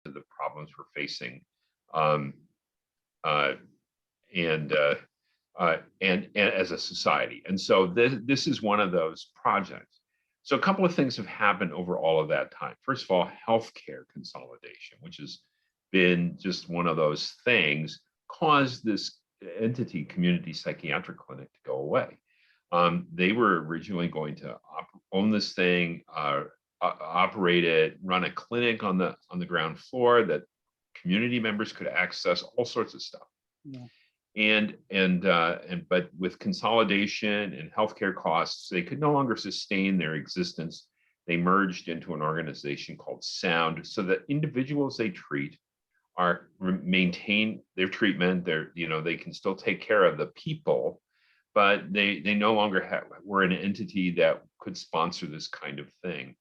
the problems we're facing, um, uh, and, uh, and as a society. And so this is one of those projects. So a couple of things have happened over all of that time. First of all, healthcare consolidation, which has been just one of those things, caused this entity, community psychiatric clinic, to go away. They were originally going to own this thing, operate it, run a clinic on the ground floor that community members could access, all sorts of stuff. Yeah. But with consolidation and healthcare costs, they could no longer sustain their existence. They merged into an organization called Sound, so that individuals they treat maintain their treatment. They can still take care of the people, but they no longer were an entity that could sponsor this kind of thing.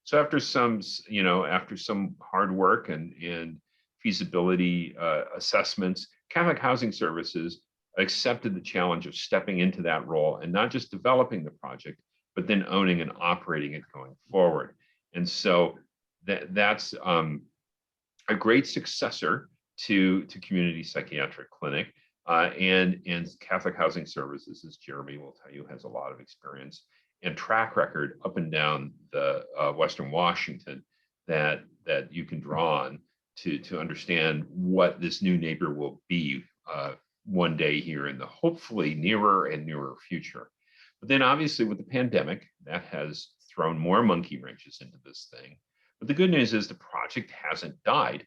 So after some hard work and feasibility assessments, Catholic Housing Services accepted the challenge of stepping into that role and not just developing the project, but then owning and operating it going forward. And so that's a great successor to Community Psychiatric Clinic, and Catholic Housing Services, as Jeremy will tell you, has a lot of experience and track record up and down the Western Washington that you can draw on to understand what this new neighbor will be one day here in the hopefully nearer and nearer future. But then obviously with the pandemic, that has thrown more monkey wrenches into this thing. But the good news is the project hasn't died.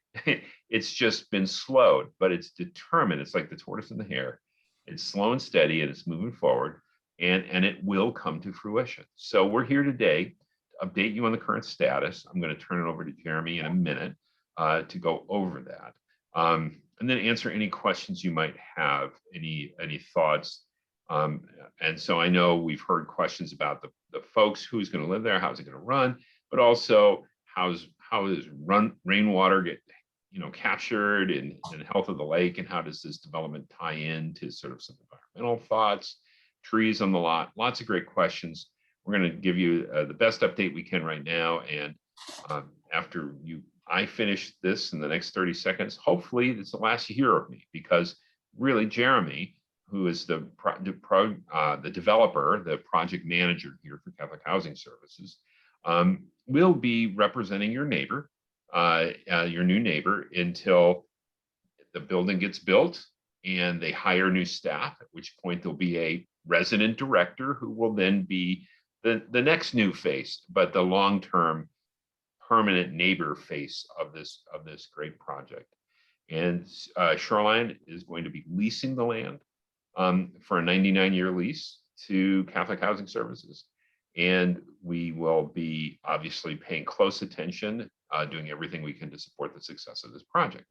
It's just been slowed, but it's determined. It's like the tortoise and the hare. It's slow and steady, and it's moving forward, and it will come to fruition. So we're here today to update you on the current status. I'm going to turn it over to Jeremy in a minute to go over that, and then answer any questions you might have, any thoughts. And so I know we've heard questions about the folks, who's going to live there, how's it going to run, but also how does rainwater get captured in the health of the lake, and how does this development tie in to sort of some environmental thoughts, trees on the lot. Lots of great questions. We're going to give you the best update we can right now, and after I finish this in the next 30 seconds, hopefully it's the last you hear of me, because really Jeremy, who is the developer, the project manager here for Catholic Housing Services, will be representing your neighbor, your new neighbor, until the building gets built and they hire new staff, at which point there'll be a resident director who will then be the next new face, but the long-term permanent neighbor face of this great project. And Shoreline is going to be leasing the land for a 99-year lease to Catholic Housing Services. And we will be obviously paying close attention, doing everything we can to support the success of this project.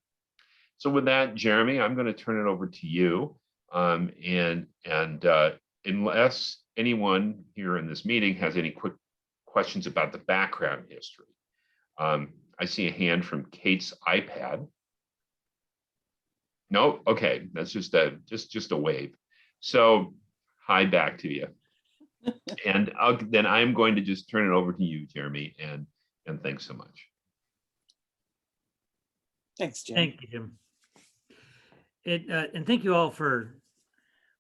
So with that, Jeremy, I'm going to turn it over to you. And unless anyone here in this meeting has any quick questions about the background history, I see a hand from Kate's iPad. No, okay, that's just a wave. So hi back to you. And then I'm going to just turn it over to you, Jeremy, and thanks so much. Thanks, Jim. Thank you, Jim. And thank you all for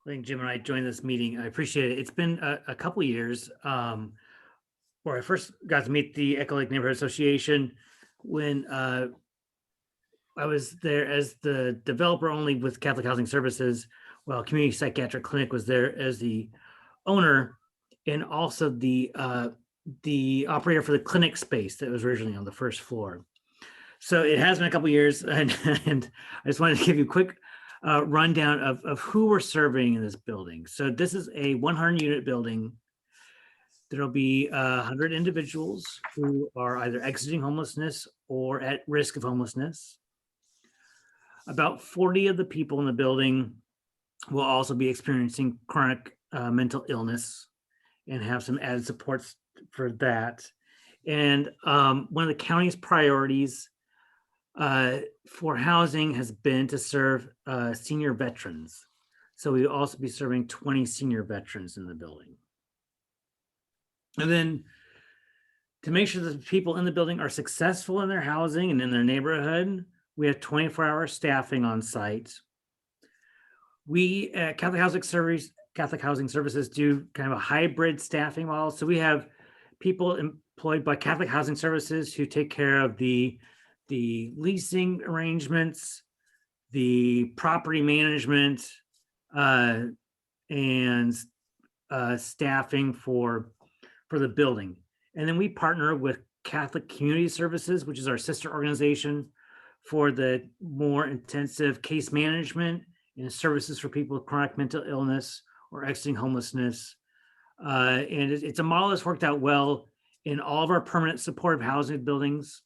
letting Jim and I join this meeting. I appreciate it. It's been a couple of years where I first got to meet the Echo Lake Neighborhood Association when I was there as the developer only with Catholic Housing Services, while Community Psychiatric Clinic was there as the owner, and also the operator for the clinic space that was originally on the first floor. So it has been a couple of years, and I just wanted to give you a quick rundown of who we're serving in this building. So this is a 100-unit building. There'll be 100 individuals who are either exiting homelessness or at risk of homelessness. About 40 of the people in the building will also be experiencing chronic mental illness and have some added supports for that. And one of the county's priorities for housing has been to serve senior veterans. So we'll also be serving 20 senior veterans in the building. And then To make sure that the people in the building are successful in their housing and in their neighborhood, we have 24-hour staffing on site. We at Catholic Housing Services do kind of a hybrid staffing model. So we have people employed by Catholic Housing Services who take care of the leasing arrangements, the property management, and staffing for the building. And then we partner with Catholic Community Services, which is our sister organization, for the more intensive case management and services for people with chronic mental illness or exiting homelessness. And it's a model that's worked out well in all of our permanent supportive housing buildings,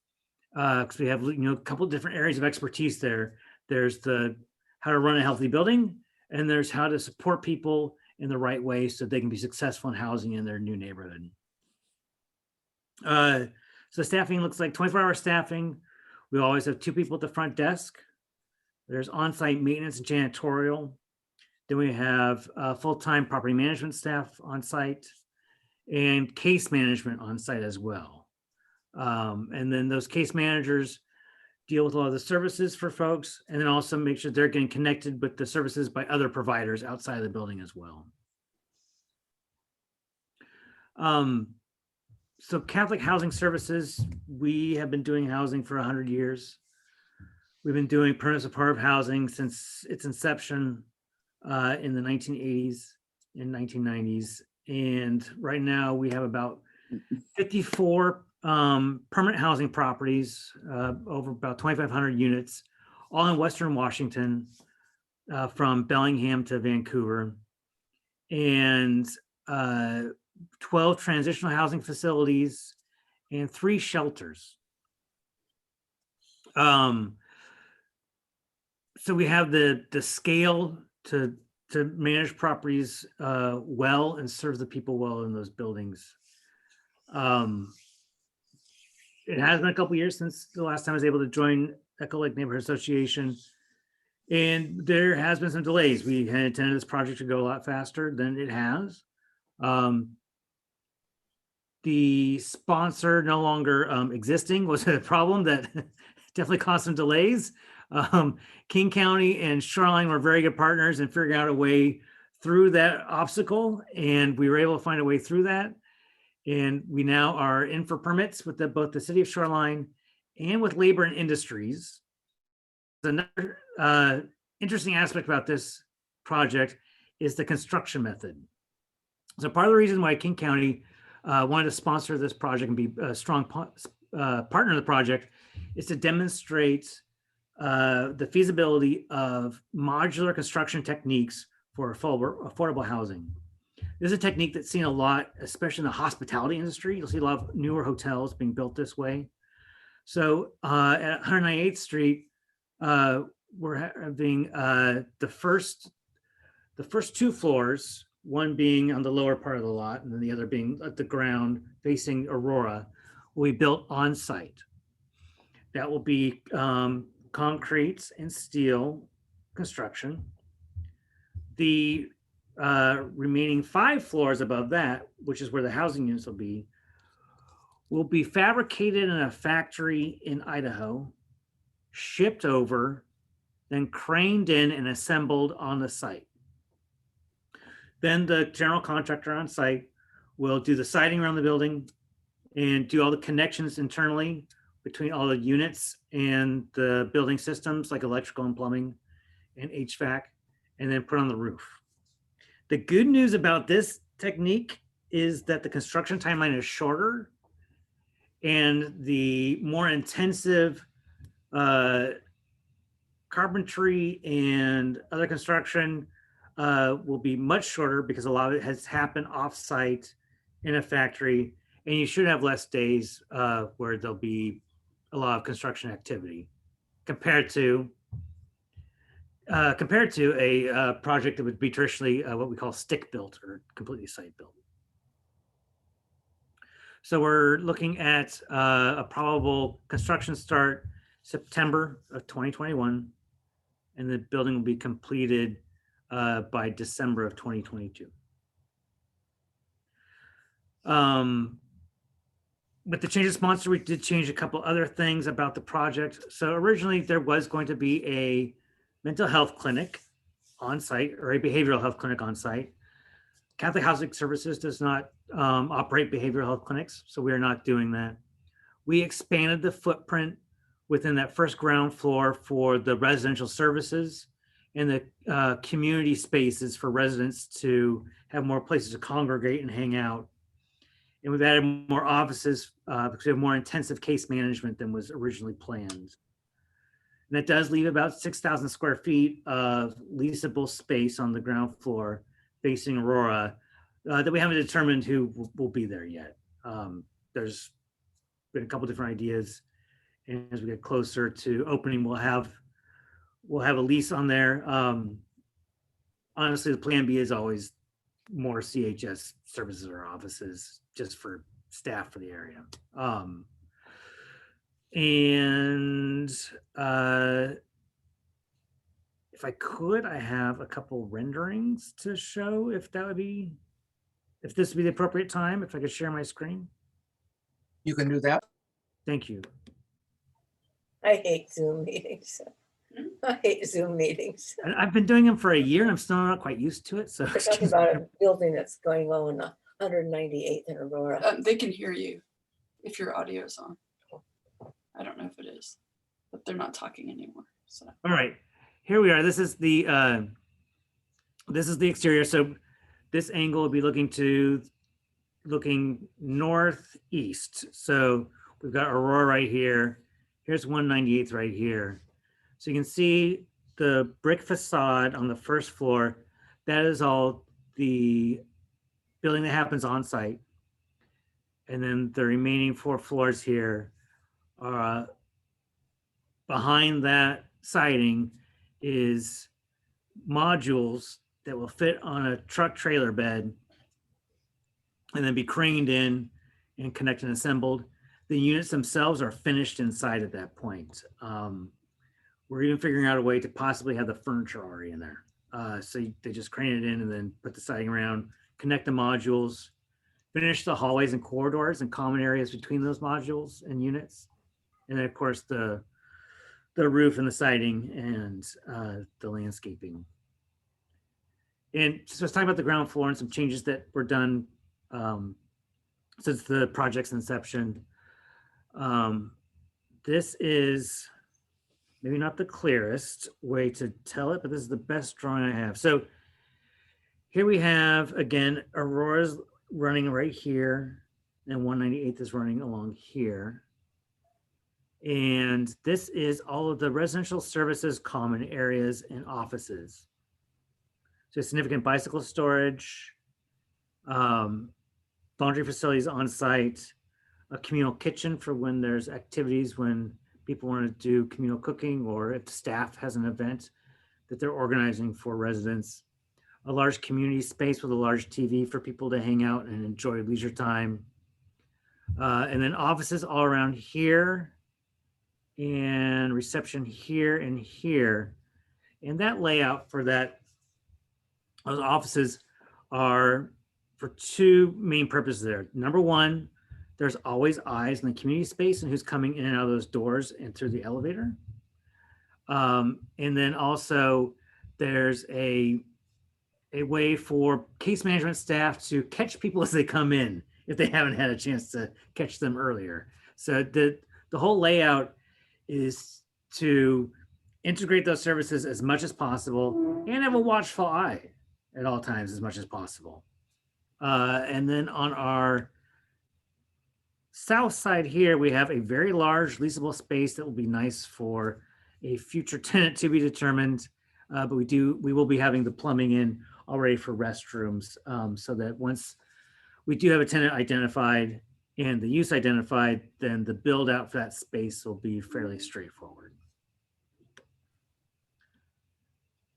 because we have a couple of different areas of expertise there. There's the how to run a healthy building, and there's how to support people in the right way so they can be successful in housing in their new neighborhood. So staffing looks like 24-hour staffing. We always have 2 people at the front desk. There's on-site maintenance and janitorial. Then we have full-time property management staff on site and case management on site as well. And then those case managers deal with a lot of the services for folks, and then also make sure they're getting connected with the services by other providers outside of the building as well. So Catholic Housing Services, we have been doing housing for 100 years. We've been doing permanent supportive housing since its inception in the 1980s and 1990s. And right now we have about 54 permanent housing properties, over about 2,500 units, all in Western Washington, from Bellingham to Vancouver, and 12 transitional housing facilities and 3 shelters. So we have the scale to manage properties well and serve the people well in those buildings. It has been a couple years since the last time I was able to join Echo Lake Neighborhood Association, and there has been some delays. We had intended this project to go a lot faster than it has. The sponsor no longer existing was a problem that definitely caused some delays. King County and Shoreline were very good partners in figuring out a way through that obstacle, and we were able to find a way through that. And we now are in for permits with both the city of Shoreline and with Labor and Industries. Another interesting aspect about this project is the construction method. So part of the reason why King County wanted to sponsor this project and be a strong partner of the project is to demonstrate the feasibility of modular construction techniques for affordable housing. This is a technique that's seen a lot, especially in the hospitality industry. You'll see a lot of newer hotels being built this way. So at 198th Street, we're having the first 2 floors, one being on the lower part of the lot and then the other being at the ground facing Aurora, will be built on site. That will be concrete and steel construction. The remaining 5 floors above that, which is where the housing units will be fabricated in a factory in Idaho, shipped over, then craned in and assembled on the site. Then the general contractor on site will do the siding around the building and do all the connections internally between all the units and the building systems like electrical and plumbing and HVAC, and then put on the roof. The good news about this technique is that the construction timeline is shorter, and the more intensive carpentry and other construction will be much shorter because a lot of it has happened off-site in a factory, and you should have less days where there'll be a lot of construction activity compared to a project that would be traditionally what we call stick built or completely site built. So we're looking at a probable construction start September of 2021, and the building will be completed by December of 2022. with the change of sponsor, we did change a couple other things about the project. So originally there was going to be a mental health clinic on site, or a behavioral health clinic on site. Catholic Housing Services does not operate behavioral health clinics, so we are not doing that. We expanded the footprint within that first ground floor for the residential services and the community spaces for residents to have more places to congregate and hang out. And we've added more offices because we have more intensive case management than was originally planned. And that does leave about 6,000 square feet of leasable space on the ground floor facing Aurora that we haven't determined who will be there yet. There's been a couple different ideas, and as we get closer to opening, we'll have a lease on there. Honestly, the plan B is always more CHS services or offices just for staff for the area. And if I could, I have a couple renderings to show if this would be the appropriate time, if I could share my screen. You can do that. Thank you. I hate Zoom meetings. I hate Zoom meetings. And I've been doing them for a year and I'm still not quite used to it. So We're talking about a building that's going on 198th and Aurora. They can hear you if your audio's on. I don't know if it is, but they're not talking anymore. So all right, here we are. This is the exterior. So this angle will be looking northeast. So we've got Aurora right here. Here's 198th right here. So you can see the brick facade on the first floor. That is all the building that happens on site. And then the remaining 4 floors here are behind that siding is modules that will fit on a truck trailer bed and then be craned in and connected and assembled. The units themselves are finished inside at that point. We're even figuring out a way to possibly have the furniture already in there. So they just crane it in and then put the siding around, connect the modules, finish the hallways and corridors and common areas between those modules and units. And then of course the roof and the siding and the landscaping. And so let's talk about the ground floor and some changes that were done since the project's inception. This is maybe not the clearest way to tell it, but this is the best drawing I have. So here we have, again, Aurora's running right here and 198th is running along here. And this is all of the residential services, common areas, and offices. So significant bicycle storage, laundry facilities on site, a communal kitchen for when there's activities, when people want to do communal cooking, or if staff has an event that they're organizing for residents, a large community space with a large TV for people to hang out and enjoy leisure time. And then offices all around here and reception here and here. And that layout for those offices are for 2 main purposes there. Number one, there's always eyes in the community space and who's coming in and out of those doors and through the elevator. And then also there's a way for case management staff to catch people as they come in if they haven't had a chance to catch them earlier. So the whole layout is to integrate those services as much as possible and have a watchful eye at all times as much as possible. And then on our south side here, we have a very large leasable space that will be nice for a future tenant to be determined. But we will be having the plumbing in already for restrooms, so that once we do have a tenant identified and the use identified, then the build out for that space will be fairly straightforward.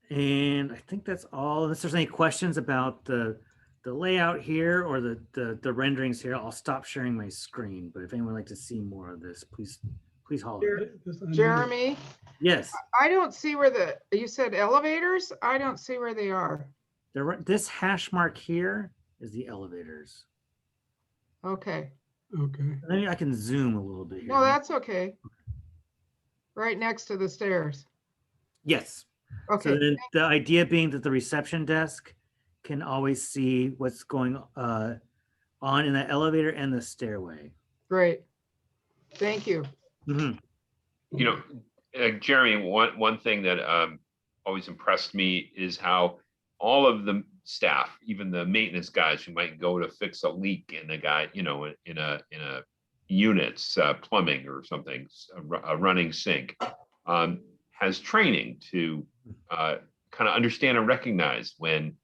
And I think that's all. Unless there's any questions about the layout here or the renderings here, I'll stop sharing my screen. But if anyone would like to see more of this, please holler. Jeremy, Yes, I don't see where you said elevators? I don't see where they are. this hash mark here is the elevators. Okay. Okay. Maybe I can zoom a little bit here. No, that's okay. Right next to the stairs. Yes. So Okay, then the idea being that the reception desk can always see what's going on in the elevator and the stairway. great. Thank you. Mhm. You know, Jeremy, one thing that always impressed me is how all of the staff, even the maintenance guys who might go to fix a leak in a guy, in a unit's plumbing or something, a running sink, has training to kind of understand and recognize when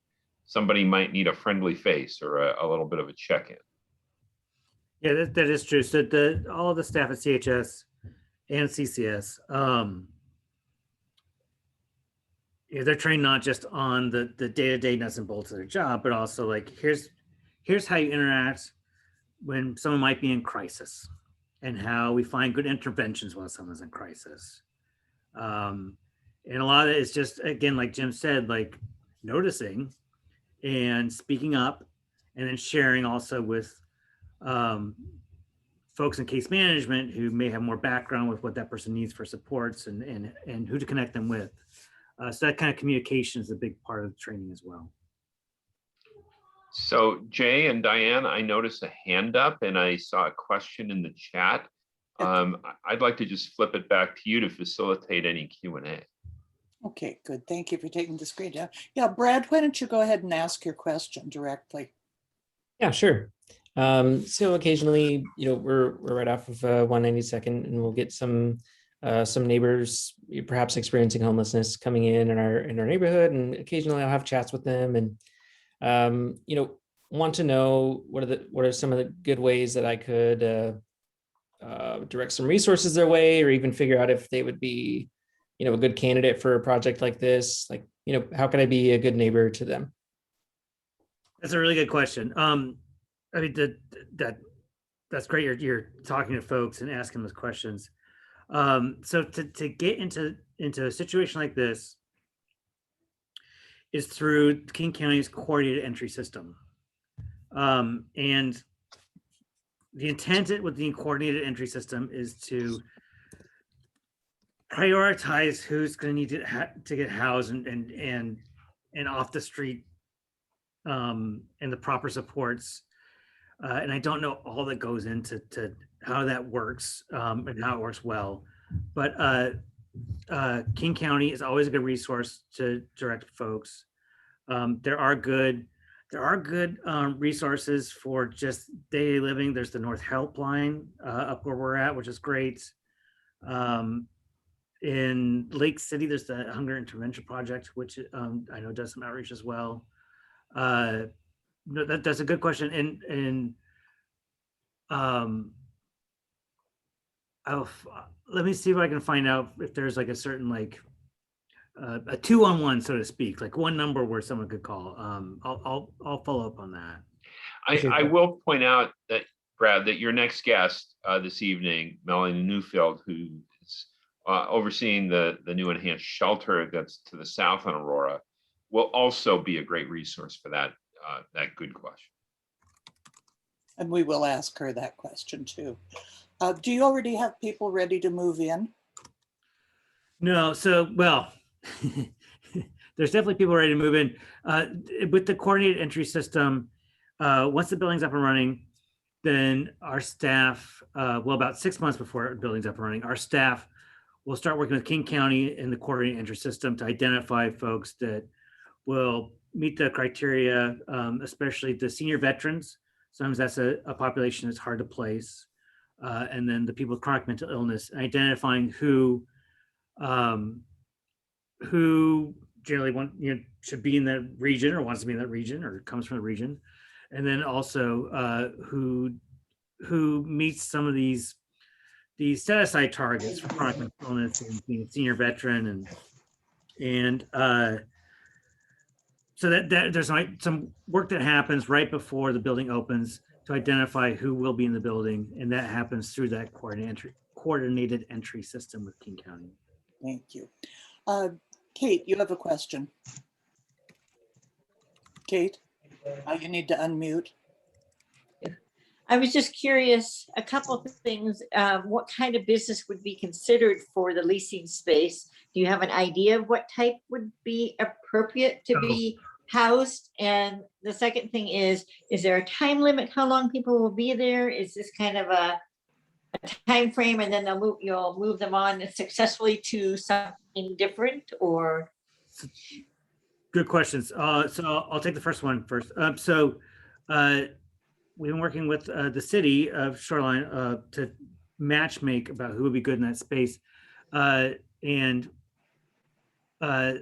somebody might need a friendly face or a little bit of a check-in. Yeah, that is true. So all of the staff at CHS and CCS, yeah, they're trained not just on the day-to-day nuts and bolts of their job, but also like here's how you interact when someone might be in crisis, and how we find good interventions while someone's in crisis. And a lot of it is just, again, like Jim said, like noticing and speaking up, and then sharing also with folks in case management who may have more background with what that person needs for supports, and who to connect them with. So that kind of communication is a big part of the training as well. So Jay and Diane, I noticed a hand up and I saw a question in the chat. I'd like to just flip it back to you to facilitate any Q&A. Okay, good. Thank you for taking the screen down. Yeah, Brad, why don't you go ahead and ask your question directly? Yeah, sure. So occasionally, we're right off of 192nd, and we'll get some neighbors perhaps experiencing homelessness coming in our neighborhood, and occasionally I'll have chats with them, and want to know what are some of the good ways that I could direct some resources their way, or even figure out if they would be a good candidate for a project like this. Like, how can I be a good neighbor to them? That's a really good question. I mean, that's great. You're talking to folks and asking those questions. So to get into a situation like this is through King County's coordinated entry system. And the intent with the coordinated entry system is to prioritize who's going to need to get housed and off the street, and the proper supports. And I don't know all that goes into how that works, and how it works well, but King County is always a good resource to direct folks. There are good resources for just daily living. There's the North Helpline up where we're at, which is great. In Lake City, there's the Hunger Intervention Project, which I know does some outreach as well. No, that's a good question. And let me see if I can find out if there's like a certain like a 2-on-1, so to speak, like one number where someone could call. I'll follow up on that. I will point out that, Brad, that your next guest this evening, Melanie Newfield, who is overseeing the new enhanced shelter that's to the south on Aurora, will also be a great resource for that good question. And we will ask her that question too. Do you already have people ready to move in? No, so, well, there's definitely people ready to move in. With the coordinated entry system, once the building's up and running, then our staff, about 6 months before the building's up and running, our staff will start working with King County in the coordinated entry system to identify folks that will meet the criteria, especially the senior veterans. Sometimes that's a population that's hard to place. And then the people with chronic mental illness, identifying who generally should be in that region or wants to be in that region or comes from the region. And then also who meets some of these set aside targets for chronic mental illness and being a senior veteran, and so that there's some work that happens right before the building opens to identify who will be in the building, and that happens through that coordinated entry system with King County. Thank you. Kate, you have a question. Kate, you need to unmute. I was just curious, a couple of things. What kind of business would be considered for the leasing space? Do you have an idea of what type would be appropriate to be housed? And the second thing is there a time limit how long people will be there? Is this kind of a time frame, and then you'll move them on successfully to something different, or? Good questions. So I'll take the first one first. We've been working with the city of Shoreline to match make about who would be good in that space. And I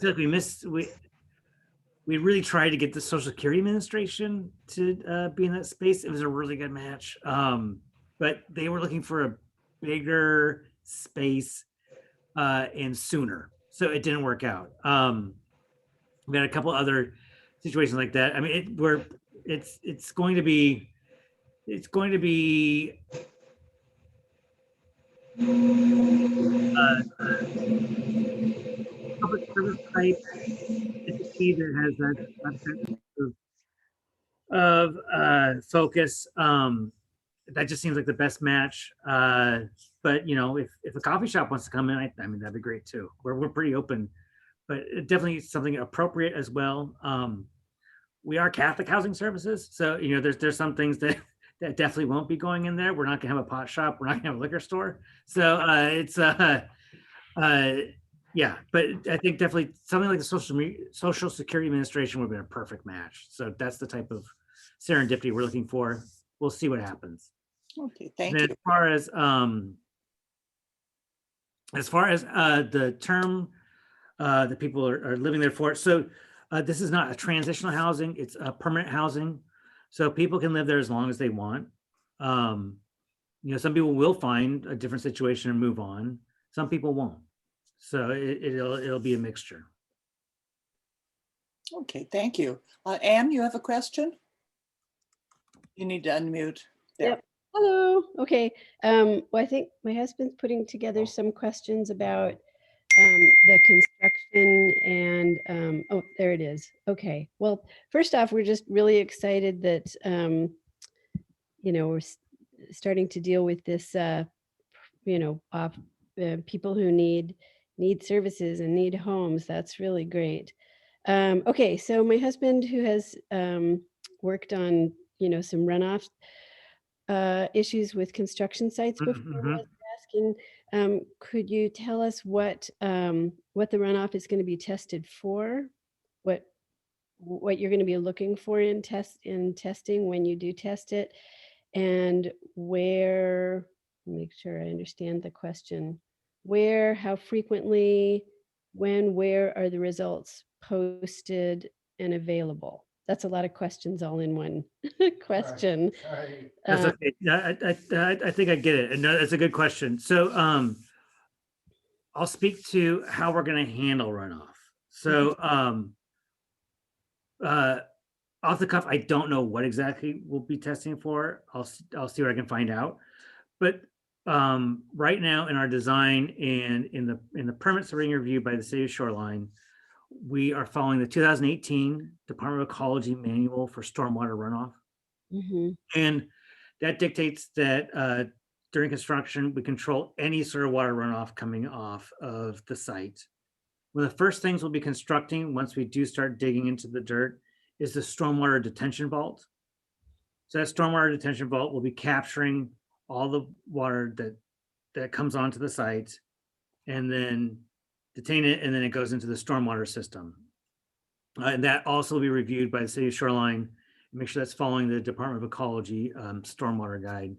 feel like we really tried to get the Social Security Administration to be in that space. It was a really good match. But they were looking for a bigger space and sooner. So it didn't work out. We had a couple other situations like that. I mean, it's going to be public service type entity that has that of focus. That just seems like the best match. But you know, if a coffee shop wants to come in, I mean, that'd be great too. We're pretty open, but definitely something appropriate as well. We are Catholic Housing Services, so you know, there's some things that definitely won't be going in there. We're not gonna have a pot shop. We're not gonna have a liquor store. So yeah, but I think definitely something like the Social Security Administration would have been a perfect match. So that's the type of serendipity we're looking for. We'll see what happens. Okay, thank And you. as far as the term that people are living there for, so this is not a transitional housing; it's a permanent housing. So people can live there as long as they want. You know, some people will find a different situation and move on. Some people won't. So it'll be a mixture. Okay, thank you. Anne, you have a question? You need to unmute. There. Yep. Hello. Okay. Well, I think my husband's putting together some questions about the construction and oh, there it is. Okay. Well, first off, we're just really excited that you know, we're starting to deal with this you know, people who need services and need homes. That's really great. Okay, so my husband, who has worked on, you know, some runoff issues with construction sites before, was asking, could you tell us what the runoff is going to be tested for? What you're going to be looking for in testing when you do test it, and where, make sure I understand the question, where, how frequently, when, where are the results posted and available? That's a lot of questions all in one question. That's okay. Yeah, I think I get it. And no, that's a good question. So I'll speak to how we're going to handle runoff. So off the cuff, I don't know what exactly we'll be testing for. I'll see what I can find out. But right now in our design and in the permits that are being reviewed by the city of Shoreline, we are following the 2018 Department of Ecology Manual for Stormwater Runoff. And that dictates that during construction, we control any sort of water runoff coming off of the site. One of the first things we'll be constructing once we do start digging into the dirt is the stormwater detention vault. So that stormwater detention vault will be capturing all the water that comes onto the site and then detain it, and then it goes into the stormwater system. And that also will be reviewed by the city of Shoreline, make sure that's following the Department of Ecology stormwater guide.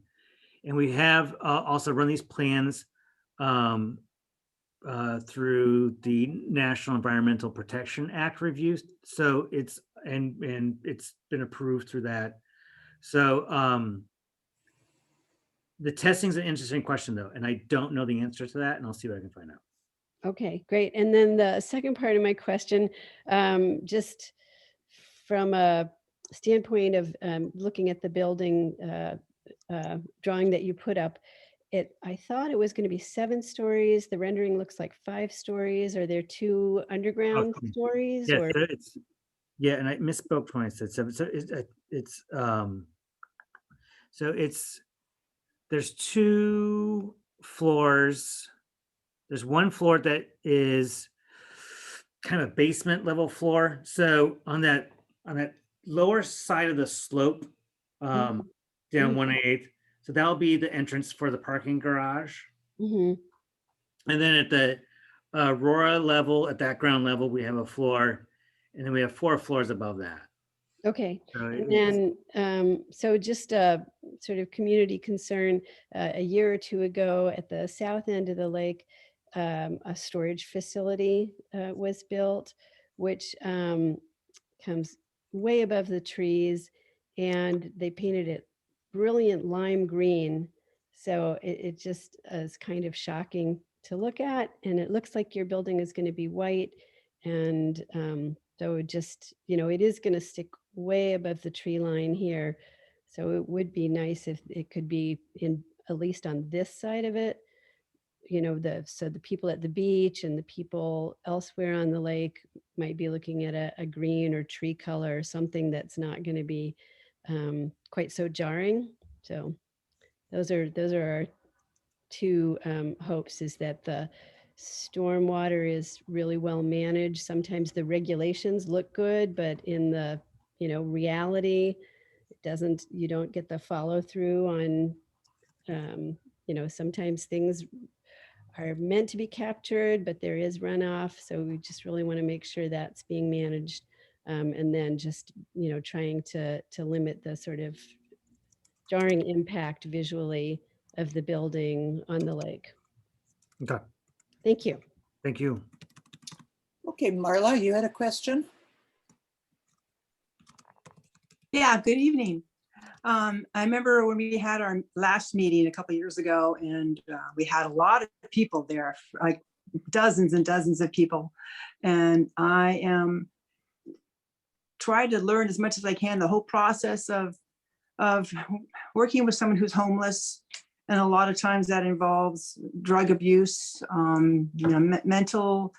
And we have also run these plans through the National Environmental Protection Act reviews. So it's been approved through that. So the testing is an interesting question though, and I don't know the answer to that, and I'll see what I can find out. Okay, great. And then the second part of my question, just from a standpoint of looking at the building drawing that you put up, I thought it was going to be 7 stories. The rendering looks like 5 stories. Are there 2 underground stories? Yeah, and I misspoke when I said 7. So it's So there's 2 floors. There's one floor that is kind of basement level floor. So on that lower side of the slope, down Mhm. 1/8. So that'll be the entrance for the parking garage. Mhm. And then at the Aurora level, at that ground level, we have a floor, and then we have 4 floors above that. Okay. So And it's- then, so just a sort of community concern, a year or 2 ago at the south end of the lake, a storage facility was built, which comes way above the trees, and they painted it brilliant lime green. So it just is kind of shocking to look at, and it looks like your building is going to be white. And so it just, it is going to stick way above the tree line here. So it would be nice if it could be in, at least on this side of it, so the people at the beach and the people elsewhere on the lake might be looking at a green or tree color or something that's not going to be quite so jarring. So those are our 2 hopes, is that the stormwater is really well managed. Sometimes the regulations look good, but in the reality, you don't get the follow through on sometimes things are meant to be captured, but there is runoff. So we just really want to make sure that's being managed. And then just, trying to limit the sort of jarring impact visually of the building on the lake. Okay, Thank you. thank you. Okay, Marla, you had a question? Yeah, good evening. I remember when we had our last meeting a couple of years ago, and we had a lot of people there, like dozens and dozens of people. And I am trying to learn as much as I can the whole process of working with someone who's homeless. And a lot of times that involves drug abuse, mental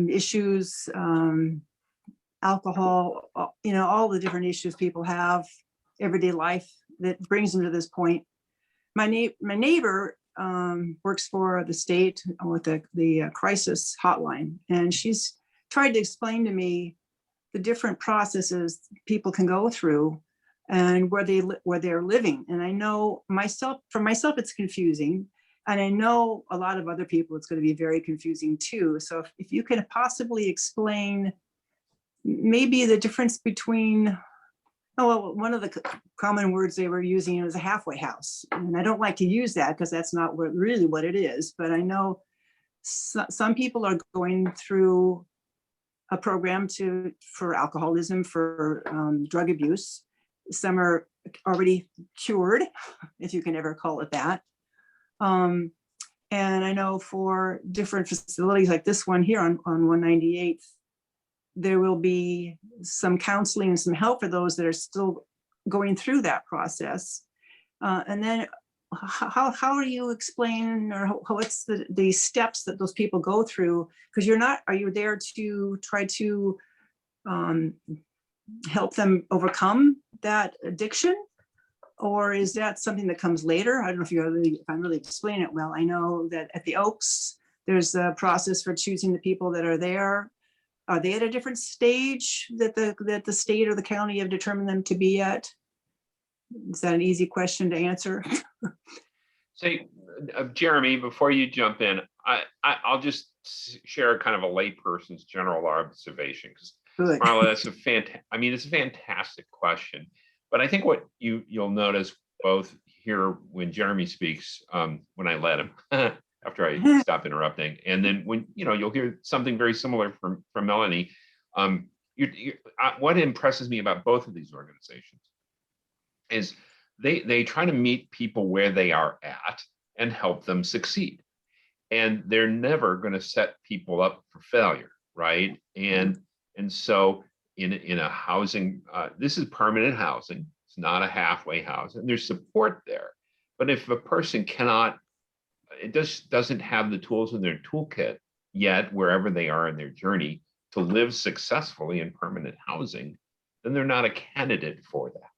issues, alcohol, all the different issues people have, everyday life that brings them to this point. My neighbor works for the state with the crisis hotline, and she's tried to explain to me the different processes people can go through and where they're living. And I know for myself, it's confusing. And I know a lot of other people, it's going to be very confusing too. So if you can possibly explain maybe the difference between, one of the common words they were using was a halfway house. And I don't like to use that because that's not really what it is. But I know some people are going through a program for alcoholism, for drug abuse. Some are already cured, if you can ever call it that. And I know for different facilities like this one here on 198th, there will be some counseling and some help for those that are still going through that process. And then how do you explain, or what's the steps that those people go through? Because are you there to try to help them overcome that addiction? Or is that something that comes later? I don't know if I'm really explaining it well. I know that at the Oaks, there's a process for choosing the people that are there. Are they at a different stage that the state or the county have determined them to be at? Is that an easy question to answer? Say, Jeremy, before you jump in, I'll just share kind of a layperson's general observation, because Marla, it's a fantastic question. But I think what you'll notice both here when Jeremy speaks, when I let him, after I stop interrupting, and then when you'll hear something very similar from Melanie. What impresses me about both of these organizations is they try to meet people where they are at and help them succeed, and they're never going to set people up for failure, right? And so in a housing, this is permanent housing. It's not a halfway house, and there's support there. But if a person doesn't have the tools in their toolkit yet, wherever they are in their journey, to live successfully in permanent housing, then they're not a candidate for that.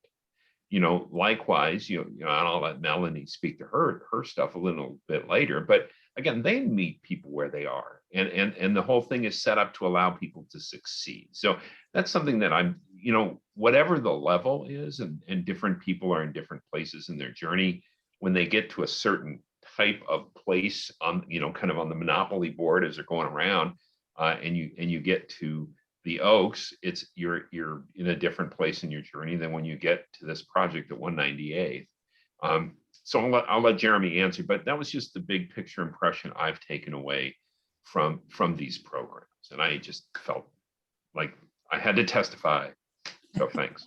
likewise, and I'll let Melanie speak to her stuff a little bit later. But again, they meet people where they are, and the whole thing is set up to allow people to succeed. So that's something that I'm, whatever the level is, and different people are in different places in their journey. When they get to a certain type of place on, kind of on the monopoly board as they're going around, and you get to the Oaks, you're in a different place in your journey than when you get to this project at 198th. So I'll let Jeremy answer, but that was just the big picture impression I've taken away from these programs, and I just felt like I had to testify. So thanks.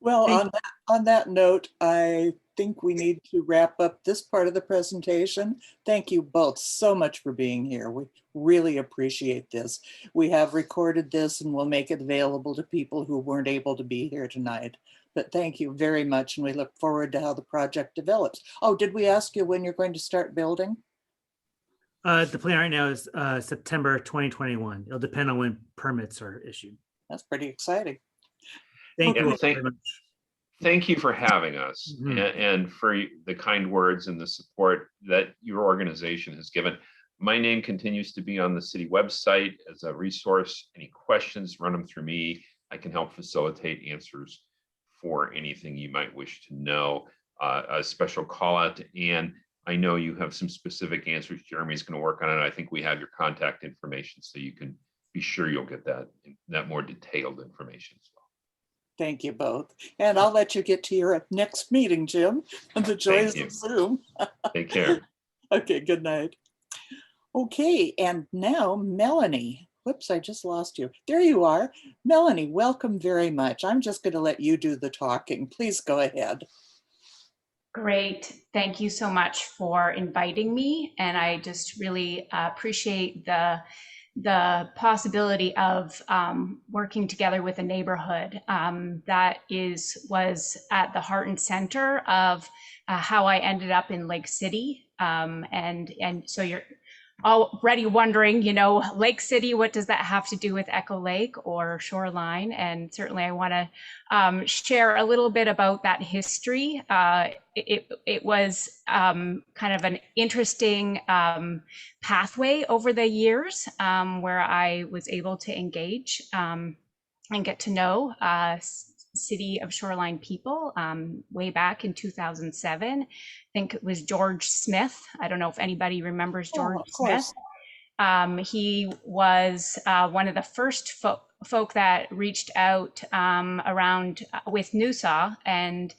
Well, on that note, I think we need to wrap up this part of the presentation. Thank you both so much for being here. We really appreciate this. We have recorded this and we'll make it available to people who weren't able to be here tonight. But thank you very much, and we look forward to how the project develops. Oh, did we ask you when you're going to start building? The plan right now is September 2021. It'll depend on when permits are issued. That's pretty exciting. Thank you And all very much. Thank you for having us, and for the kind words and the support that your organization has given. My name continues to be on the city website as a resource. Any questions, run them through me. I can help facilitate answers for anything you might wish to know. A special call out to Ann. I know you have some specific answers. Jeremy's going to work on it. I think we have your contact information, so you can be sure you'll get that more detailed information as well. Thank you both. And I'll let you get to your next meeting, Jim, and the joys of Zoom. Take care. Okay, good night. Okay, and now Melanie. Whoops, I just lost you. There you are. Melanie, welcome very much. I'm just going to let you do the talking. Please go ahead. Great. Thank you so much for inviting me. And I just really appreciate the possibility of working together with a neighborhood that was at the heart and center of how I ended up in Lake City. And so you're already wondering, Lake City, what does that have to do with Echo Lake or Shoreline? And certainly I want to share a little bit about that history. It was kind of an interesting pathway over the years where I was able to engage and get to know City of Shoreline people way back in 2007. I think it was George Smith. I don't know if anybody remembers George Smith. He was one of the first folk that reached out around with Noosa and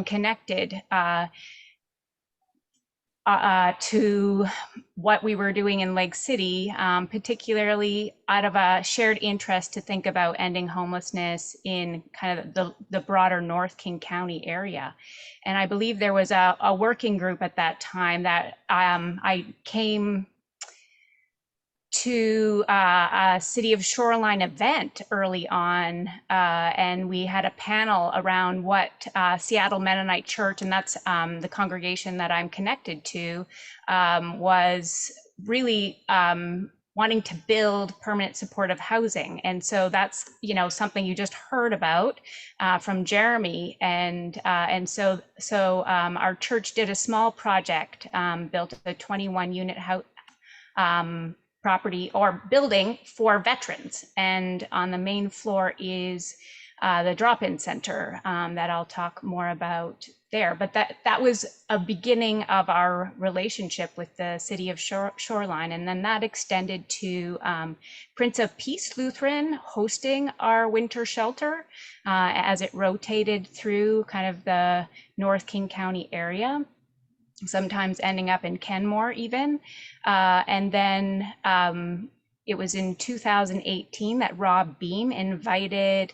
connected to what we were doing in Lake City, particularly out of a shared interest to think about ending homelessness in kind of the broader North King County area. And I believe there was a working group at that time that I came to a City of Shoreline event early on, and we had a panel around what Seattle Mennonite Church, and that's the congregation that I'm connected to, was really wanting to build permanent supportive housing. And so that's something you just heard about from Jeremy, and so our church did a small project, built a 21 unit house property or building for veterans. And on the main floor is the drop-in center that I'll talk more about there. But that was a beginning of our relationship with the City of Shoreline. And then that extended to Prince of Peace Lutheran hosting our winter shelter as it rotated through kind of the North King County area, sometimes ending up in Kenmore even. And then it was in 2018 that Rob Beam invited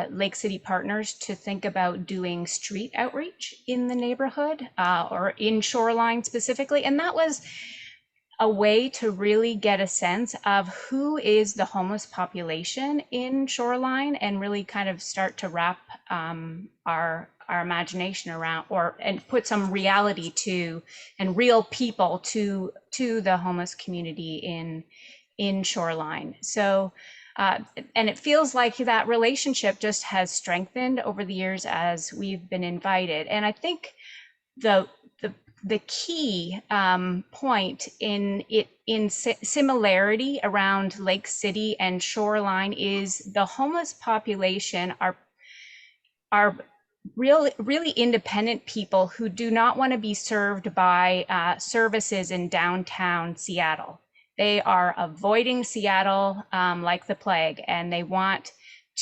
Lake City partners to think about doing street outreach in the neighborhood or in Shoreline specifically. And that was a way to really get a sense of who is the homeless population in Shoreline and really kind of start to wrap our imagination around and put some reality to and real people to the homeless community in Shoreline. So And it feels like that relationship just has strengthened over the years as we've been invited. And I think the key point in similarity around Lake City and Shoreline is the homeless population are really independent people who do not want to be served by services in downtown Seattle. They are avoiding Seattle like the plague, and they want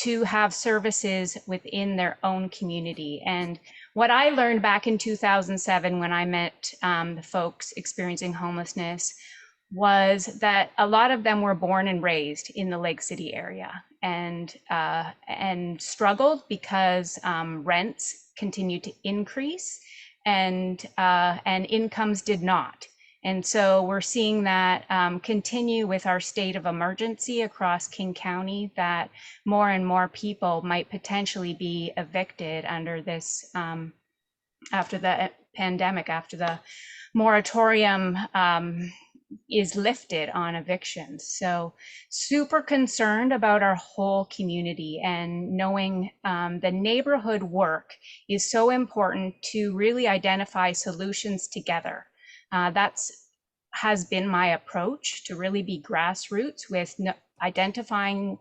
to have services within their own community. And what I learned back in 2007 when I met the folks experiencing homelessness was that a lot of them were born and raised in the Lake City area and struggled because rents continued to increase and incomes did not. And so we're seeing that continue with our state of emergency across King County, that more and more people might potentially be evicted under this after the pandemic, after the moratorium is lifted on evictions. So super concerned about our whole community, and knowing the neighborhood work is so important to really identify solutions together. Has been my approach, to really be grassroots with identifying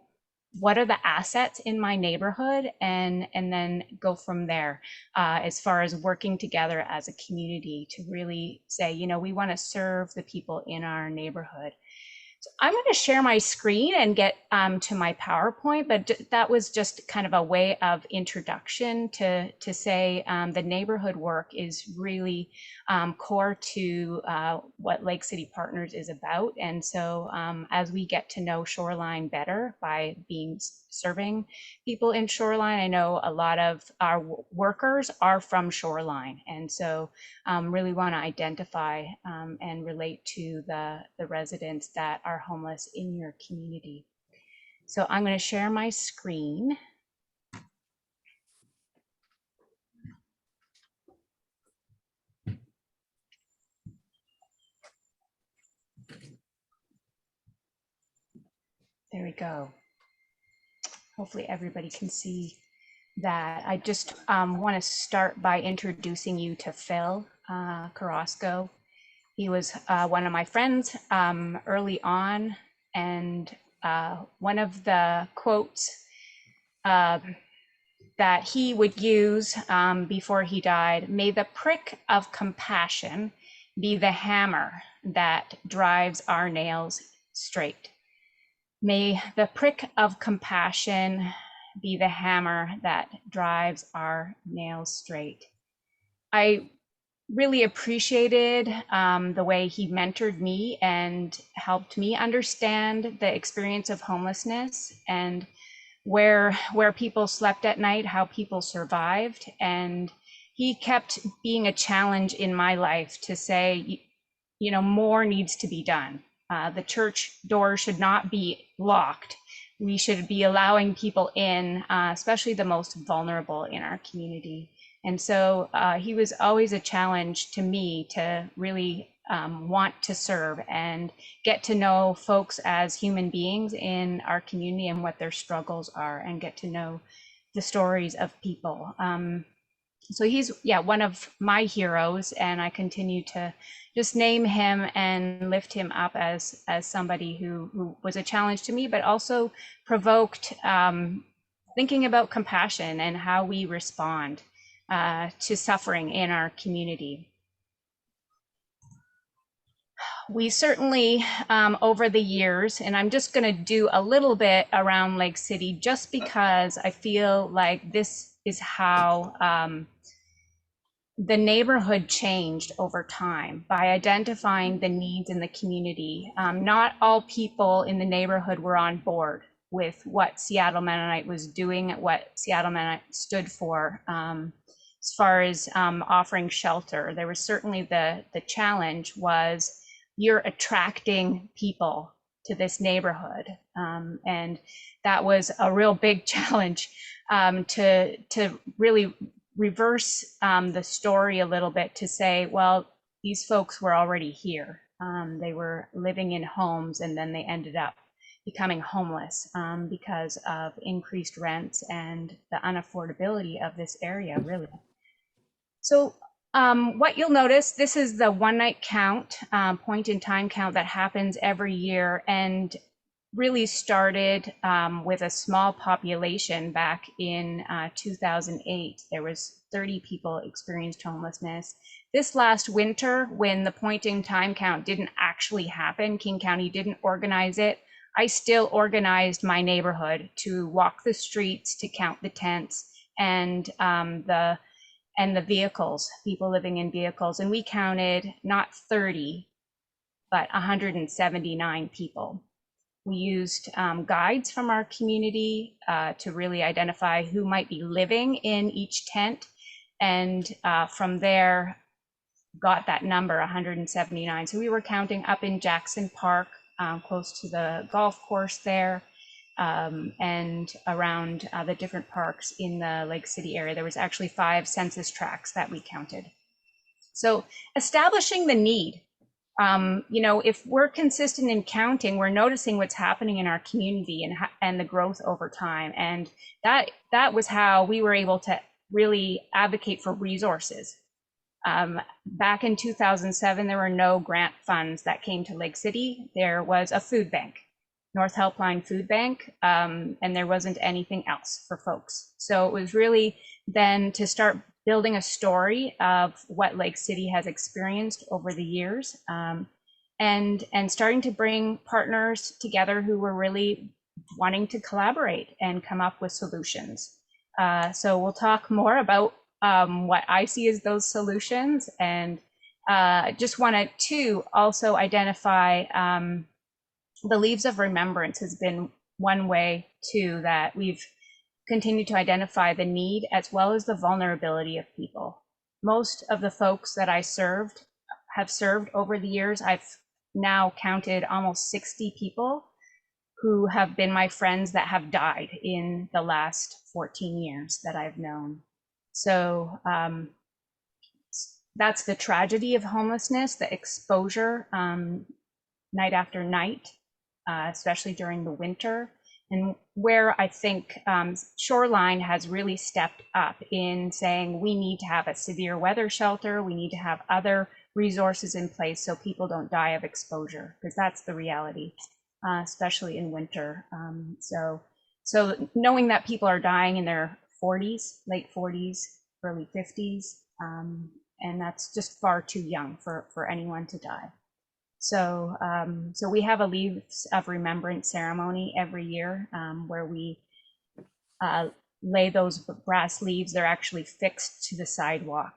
what are the assets in my neighborhood and then go from there as far as working together as a community to really say, you know, we want to serve the people in our neighborhood. So I'm going to share my screen and get to my PowerPoint, but that was just kind of a way of introduction to say the neighborhood work is really core to what Lake City Partners is about. And so as we get to know Shoreline better by serving people in Shoreline, I know a lot of our workers are from Shoreline. And so really want to identify and relate to the residents that are homeless in your community. So I'm going to share my screen. There we go. Hopefully everybody can see that. I just want to start by introducing you to Phil Carrasco. He was one of my friends early on, and one of the quotes that he would use before he died: "May the prick of compassion be the hammer that drives our nails straight." May the prick of compassion be the hammer that drives our nails straight. I really appreciated the way he mentored me and helped me understand the experience of homelessness and where people slept at night, how people survived. And he kept being a challenge in my life to say, you know, more needs to be done. The church doors should not be locked. We should be allowing people in, especially the most vulnerable in our community. And so he was always a challenge to me to really want to serve and get to know folks as human beings in our community and what their struggles are, and get to know the stories of people. So he's, one of my heroes, and I continue to just name him and lift him up as somebody who was a challenge to me, but also provoked thinking about compassion and how we respond to suffering in our community. We certainly, over the years, and I'm just going to do a little bit around Lake City just because I feel like this is how the neighborhood changed over time, by identifying the needs in the community. Not all people in the neighborhood were on board with what Seattle Mennonite was doing, what Seattle Mennonite stood for. As far as offering shelter, there was certainly the challenge was you're attracting people to this neighborhood. And that was a real big challenge to really reverse the story a little bit to say, well, these folks were already here. They were living in homes, and then they ended up, becoming homeless because of increased rents and the unaffordability of this area, really. So what you'll notice, this is the one night count, point in time count that happens every year, and really started with a small population back in 2008. There was 30 people experienced homelessness. This last winter, when the point in time count didn't actually happen, King County didn't organize it, I still organized my neighborhood to walk the streets, to count the tents and the vehicles, people living in vehicles. And we counted not 30, but 179 people. We used guides from our community to really identify who might be living in each tent. And from there, got that number 179. So we were counting up in Jackson Park, close to the golf course there, and around the different parks in the Lake City area. There was actually 5 census tracts that we counted. So establishing the need. You know, if we're consistent in counting, we're noticing what's happening in our community and the growth over time. And that was how we were able to really advocate for resources. Back in 2007, there were no grant funds that came to Lake City. There was a food bank, North Helpline Food Bank, and there wasn't anything else for folks. So it was really then to start building a story of what Lake City has experienced over the years, and starting to bring partners together who were really wanting to collaborate and come up with solutions. So we'll talk more about what I see as those solutions, and just wanted to also identify the Leaves of Remembrance has been one way too that we've continue to identify the need as well as the vulnerability of people. Most of the folks that I have served over the years, I've now counted almost 60 people who have been my friends that have died in the last 14 years that I've known. So that's the tragedy of homelessness, the exposure night after night, especially during the winter. And where I think Shoreline has really stepped up in saying we need to have a severe weather shelter, we need to have other resources in place so people don't die of exposure, because that's the reality, especially in winter. So knowing that people are dying in their 40s, late 40s, early 50s, and that's just far too young for anyone to die. So we have a Leaves of Remembrance ceremony every year where we lay those brass leaves. They're actually fixed to the sidewalk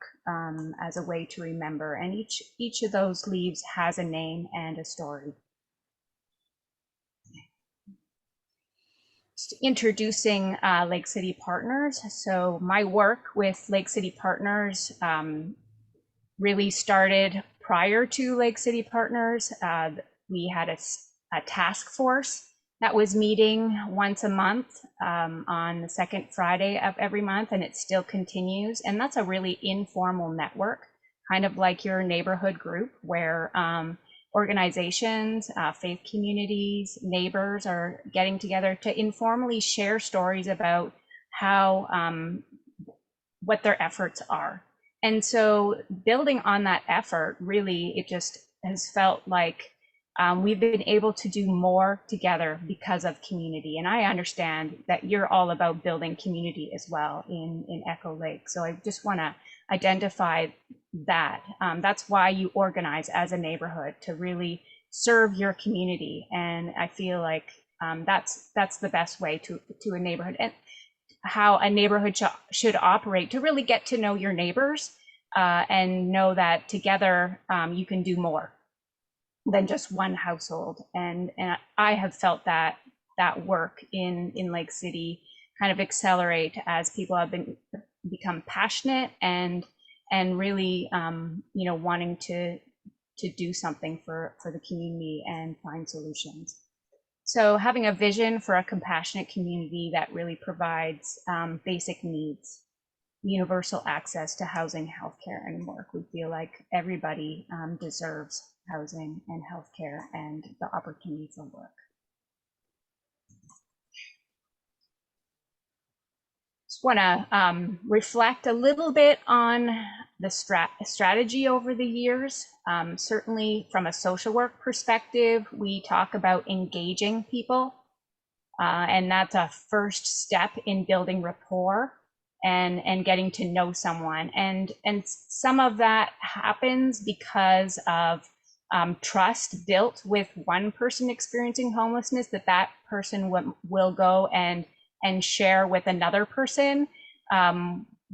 as a way to remember. And each of those leaves has a name and a story. Just introducing Lake City Partners. So my work with Lake City Partners really started prior to Lake City Partners. We had a task force that was meeting once a month on the second Friday of every month, and it still continues. And that's a really informal network, kind of like your neighborhood group, where organizations, faith communities, neighbors are getting together to informally share stories about how what their efforts are. And so building on that effort, really, it just has felt like we've been able to do more together because of community. And I understand that you're all about building community as well in Echo Lake. So I just want to identify that. That's why you organize as a neighborhood, to really serve your community. And I feel like that's the best way to a neighborhood, and how a neighborhood should operate, to really get to know your neighbors and know that together you can do more than just one household. And I have felt that work in Lake City kind of accelerate as people have become passionate and really wanting to do something for the community and find solutions. So having a vision for a compassionate community that really provides basic needs, universal access to housing, healthcare, and work. We feel like everybody deserves housing and healthcare and the opportunity for work. want to reflect a little bit on the strategy over the years. Certainly from a social work perspective, we talk about engaging people, and that's a first step in building rapport and getting to know someone. And some of that happens because of trust built with one person experiencing homelessness, that person will go and share with another person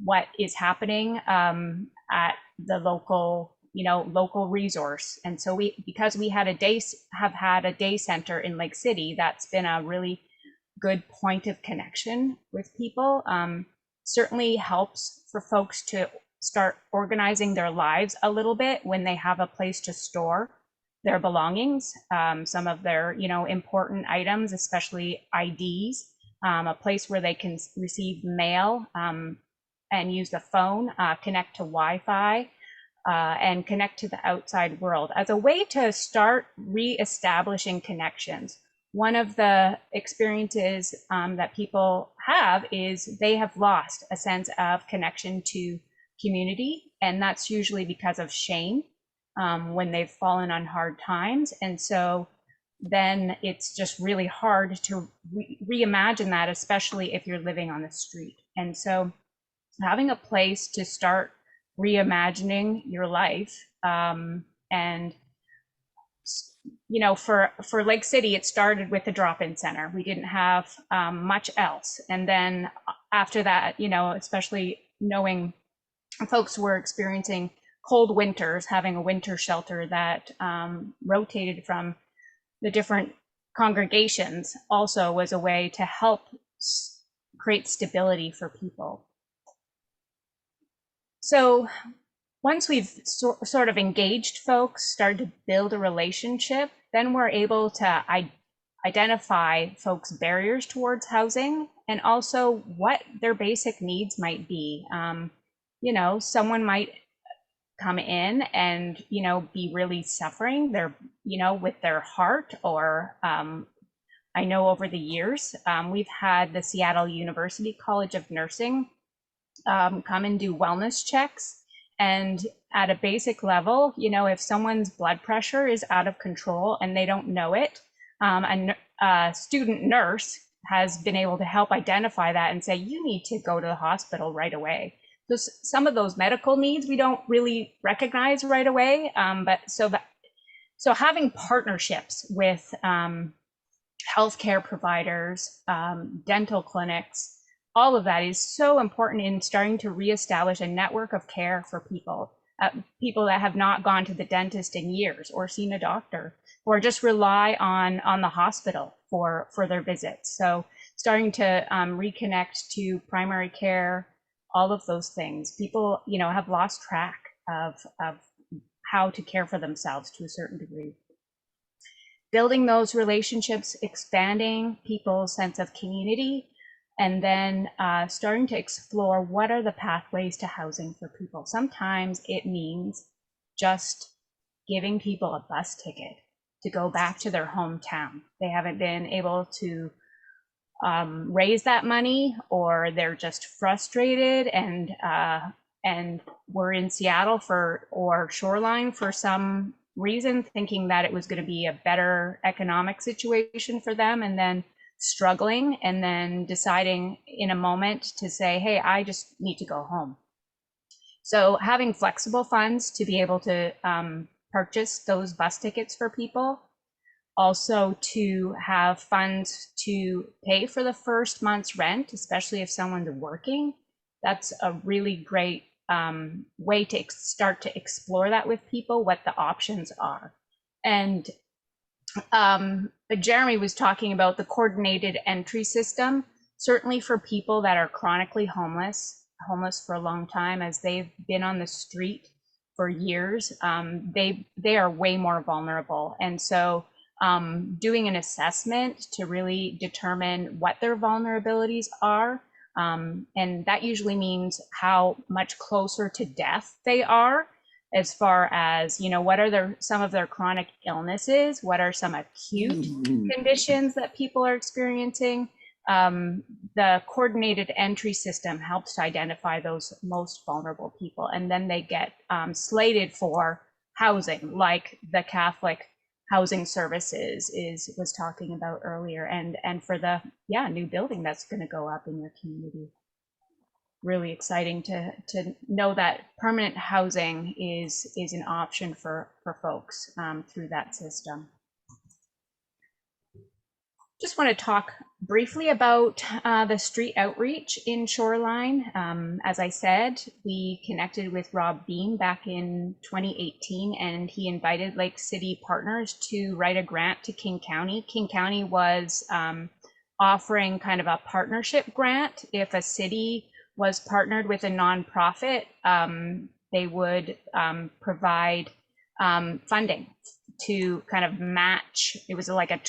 what is happening at the local resource. And so because we have had a day center in Lake City, that's been a really good point of connection with people. Certainly helps for folks to start organizing their lives a little bit when they have a place to store their belongings, some of their important items, especially IDs, a place where they can receive mail and use the phone, connect to Wi-Fi, and connect to the outside world as a way to start re-establishing connections. One of the experiences that people have is they have lost a sense of connection to community, and that's usually because of shame when they've fallen on hard times. And so then it's just really hard to reimagine that, especially if you're living on the street. And so having a place to start reimagining your life, and for Lake City, it started with the drop-in center. We didn't have much else. And then after that, especially knowing folks were experiencing cold winters, having a winter shelter that rotated from the different congregations also was a way to help create stability for people. So once we've sort of engaged folks, started to build a relationship, then we're able to identify folks' barriers towards housing and also what their basic needs might be. Someone might come in and, be really suffering with their heart, or I know over the years, we've had the Seattle University College of Nursing come and do wellness checks. And at a basic level, if someone's blood pressure is out of control and they don't know it, a student nurse has been able to help identify that and say, you need to go to the hospital right away. So some of those medical needs we don't really recognize right away, but so having partnerships with healthcare providers, dental clinics, all of that is so important in starting to reestablish a network of care for people that have not gone to the dentist in years or seen a doctor, or just rely on the hospital for their visits. So starting to reconnect to primary care, all of those things. People, have lost track of how to care for themselves to a certain degree. Building those relationships, expanding people's sense of community, and then starting to explore what are the pathways to housing for people. Sometimes it means just giving people a bus ticket to go back to their hometown. They haven't been able to raise that money, or they're just frustrated and were in Seattle or Shoreline for some reason, thinking that it was going to be a better economic situation for them, and then struggling, and then deciding in a moment to say, hey, I just need to go home. So having flexible funds to be able to purchase those bus tickets for people, also to have funds to pay for the first month's rent, especially if someone's working. That's a really great way to start to explore that with people, what the options are. And Jeremy was talking about the coordinated entry system, certainly for people that are chronically homeless for a long time, as they've been on the street for years, they are way more vulnerable. And so doing an assessment to really determine what their vulnerabilities are, and that usually means how much closer to death they are, as far as, what are some of their chronic illnesses, what are some acute conditions that people are experiencing, the coordinated entry system helps to identify those most vulnerable people, and then they get slated for housing, like the Catholic Housing Services was talking about earlier, and for the new building that's going to go up in your community. Really exciting to know that permanent housing is an option for folks through that system. Just want to talk briefly about the street outreach in Shoreline. As I said, we connected with Rob Beam back in 2018, and he invited Lake City partners to write a grant to King County. King County was offering kind of a partnership grant. If a city was partnered with a nonprofit, they would provide funding to kind of match. It was like a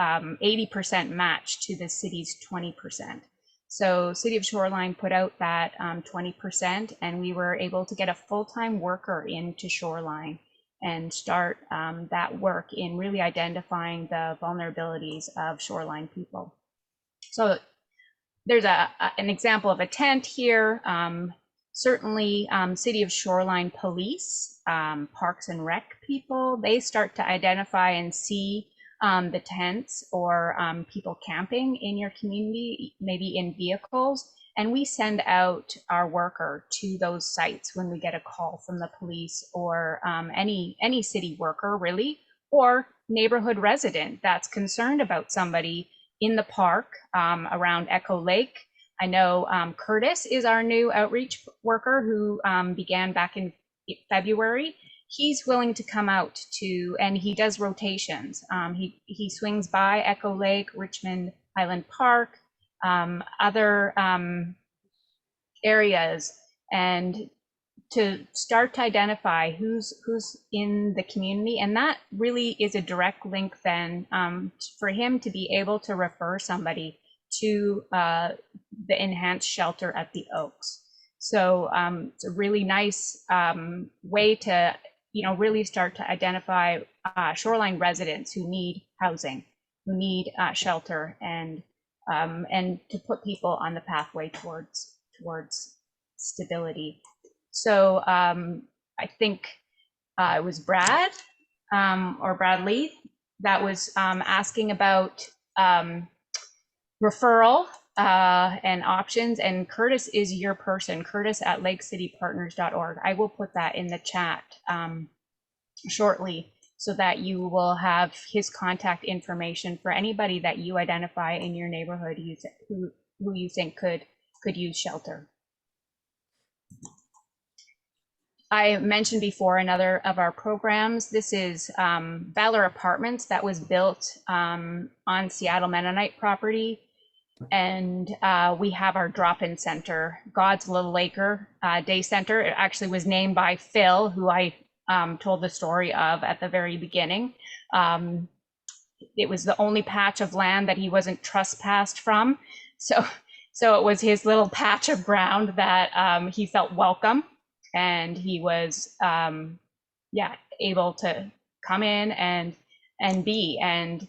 80% match to the city's 20%. So City of Shoreline put out that 20%, and we were able to get a full-time worker into Shoreline and start that work in really identifying the vulnerabilities of Shoreline people. So there's an example of a tent here. Certainly City of Shoreline police, Parks and Rec people, they start to identify and see the tents or people camping in your community, maybe in vehicles, and we send out our worker to those sites when we get a call from the police or any city worker really, or neighborhood resident that's concerned about somebody in the park around Echo Lake. I know Curtis is our new outreach worker who began back in February. He's willing to come out to, and he does rotations. He swings by Echo Lake, Richmond Highland Park, other areas, and to start to identify who's in the community. And that really is a direct link then for him to be able to refer somebody to the enhanced shelter at the Oaks. So it's a really nice way to really start to identify Shoreline residents who need housing, who need shelter, and to put people on the pathway towards stability. So I think it was Brad or Bradley that was asking about referral and options, and Curtis is your person, Curtis at lakecitypartners.org. I will put that in the chat shortly so that you will have his contact information for anybody that you identify in your neighborhood who you think could use shelter. I mentioned before another of our programs. This is Valor Apartments that was built on Seattle Mennonite property. And we have our drop-in center, God's Little Acre Day Center. It actually was named by Phil, who I told the story of at the very beginning. It was the only patch of land that he wasn't trespassed from. So it was his little patch of ground that he felt welcome. And he was, able to come in and be and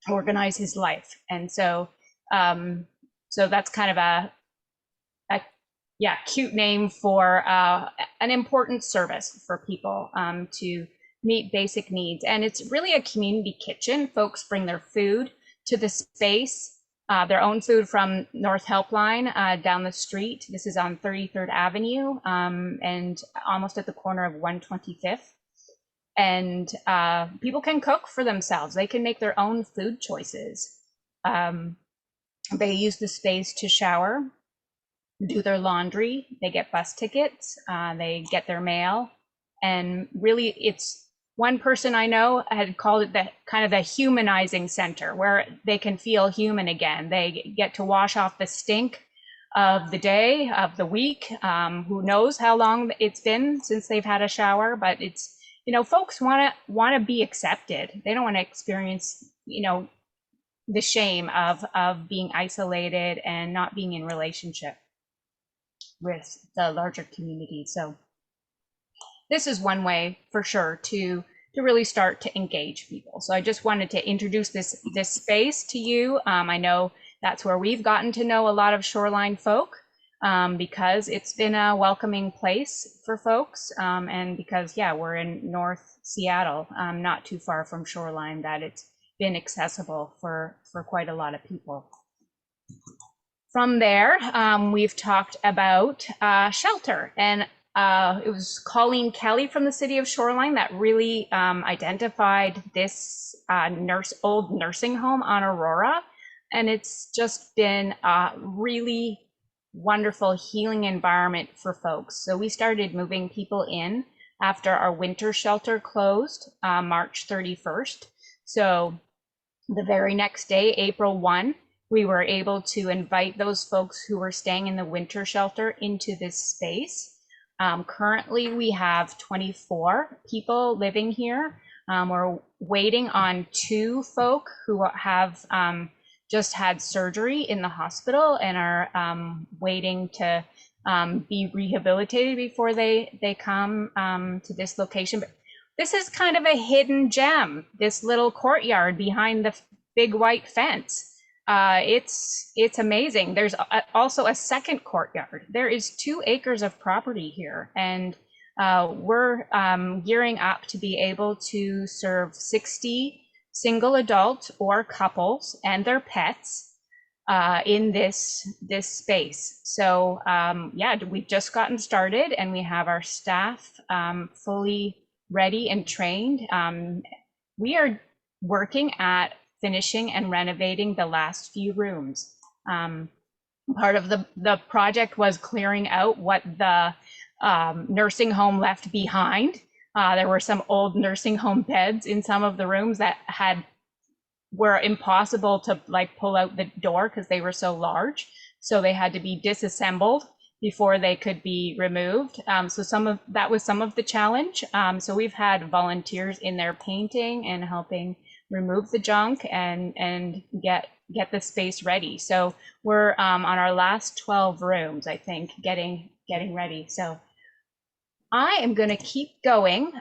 organize his life. And so that's kind of a cute name for an important service for people to meet basic needs. And it's really a community kitchen. Folks bring their food to the space. Their own food from North Helpline down the street. This is on 33rd Avenue and almost at the corner of 125th. And people can cook for themselves. They can make their own food choices. They use the space to shower, do their laundry, they get bus tickets, they get their mail. And really it's one person I know had called it the kind of the humanizing center, where they can feel human again. They get to wash off the stink of the day, of the week. Who knows how long it's been since they've had a shower, but it's, folks want to be accepted. They don't want to experience, the shame of being isolated and not being in relationship with the larger community. So this is one way for sure to really start to engage people. So I just wanted to introduce this space to you. I know that's where we've gotten to know a lot of Shoreline folk, because it's been a welcoming place for folks, and because, yeah, we're in North Seattle, not too far from Shoreline, that it's been accessible for quite a lot of people. From there, we've talked about shelter, and it was Colleen Kelly from the city of Shoreline that really identified this old nursing home on Aurora, and it's just been a really wonderful healing environment for folks. So we started moving people in after our winter shelter closed March 31st. So the very next day, April 1, we were able to invite those folks who were staying in the winter shelter into this space. Currently, we have 24 people living here. We're waiting on 2 folk who have just had surgery in the hospital and are waiting to be rehabilitated before they come to this location. But this is kind of a hidden gem, this little courtyard behind the big white fence. It's amazing. There's also a second courtyard. There is 2 acres of property here, and we're gearing up to be able to serve 60 single adults or couples and their pets in this space. So yeah, we've just gotten started, and we have our staff fully ready and trained. We are working at finishing and renovating the last few rooms. Part of the project was clearing out what the nursing home left behind. There were some old nursing home beds in some of the rooms that were impossible to pull out the door because they were so large. So they had to be disassembled before they could be removed. So that was some of the challenge. So we've had volunteers in there painting and helping remove the junk and get the space ready. So we're on our last 12 rooms, I think, getting ready. So I am going to keep going,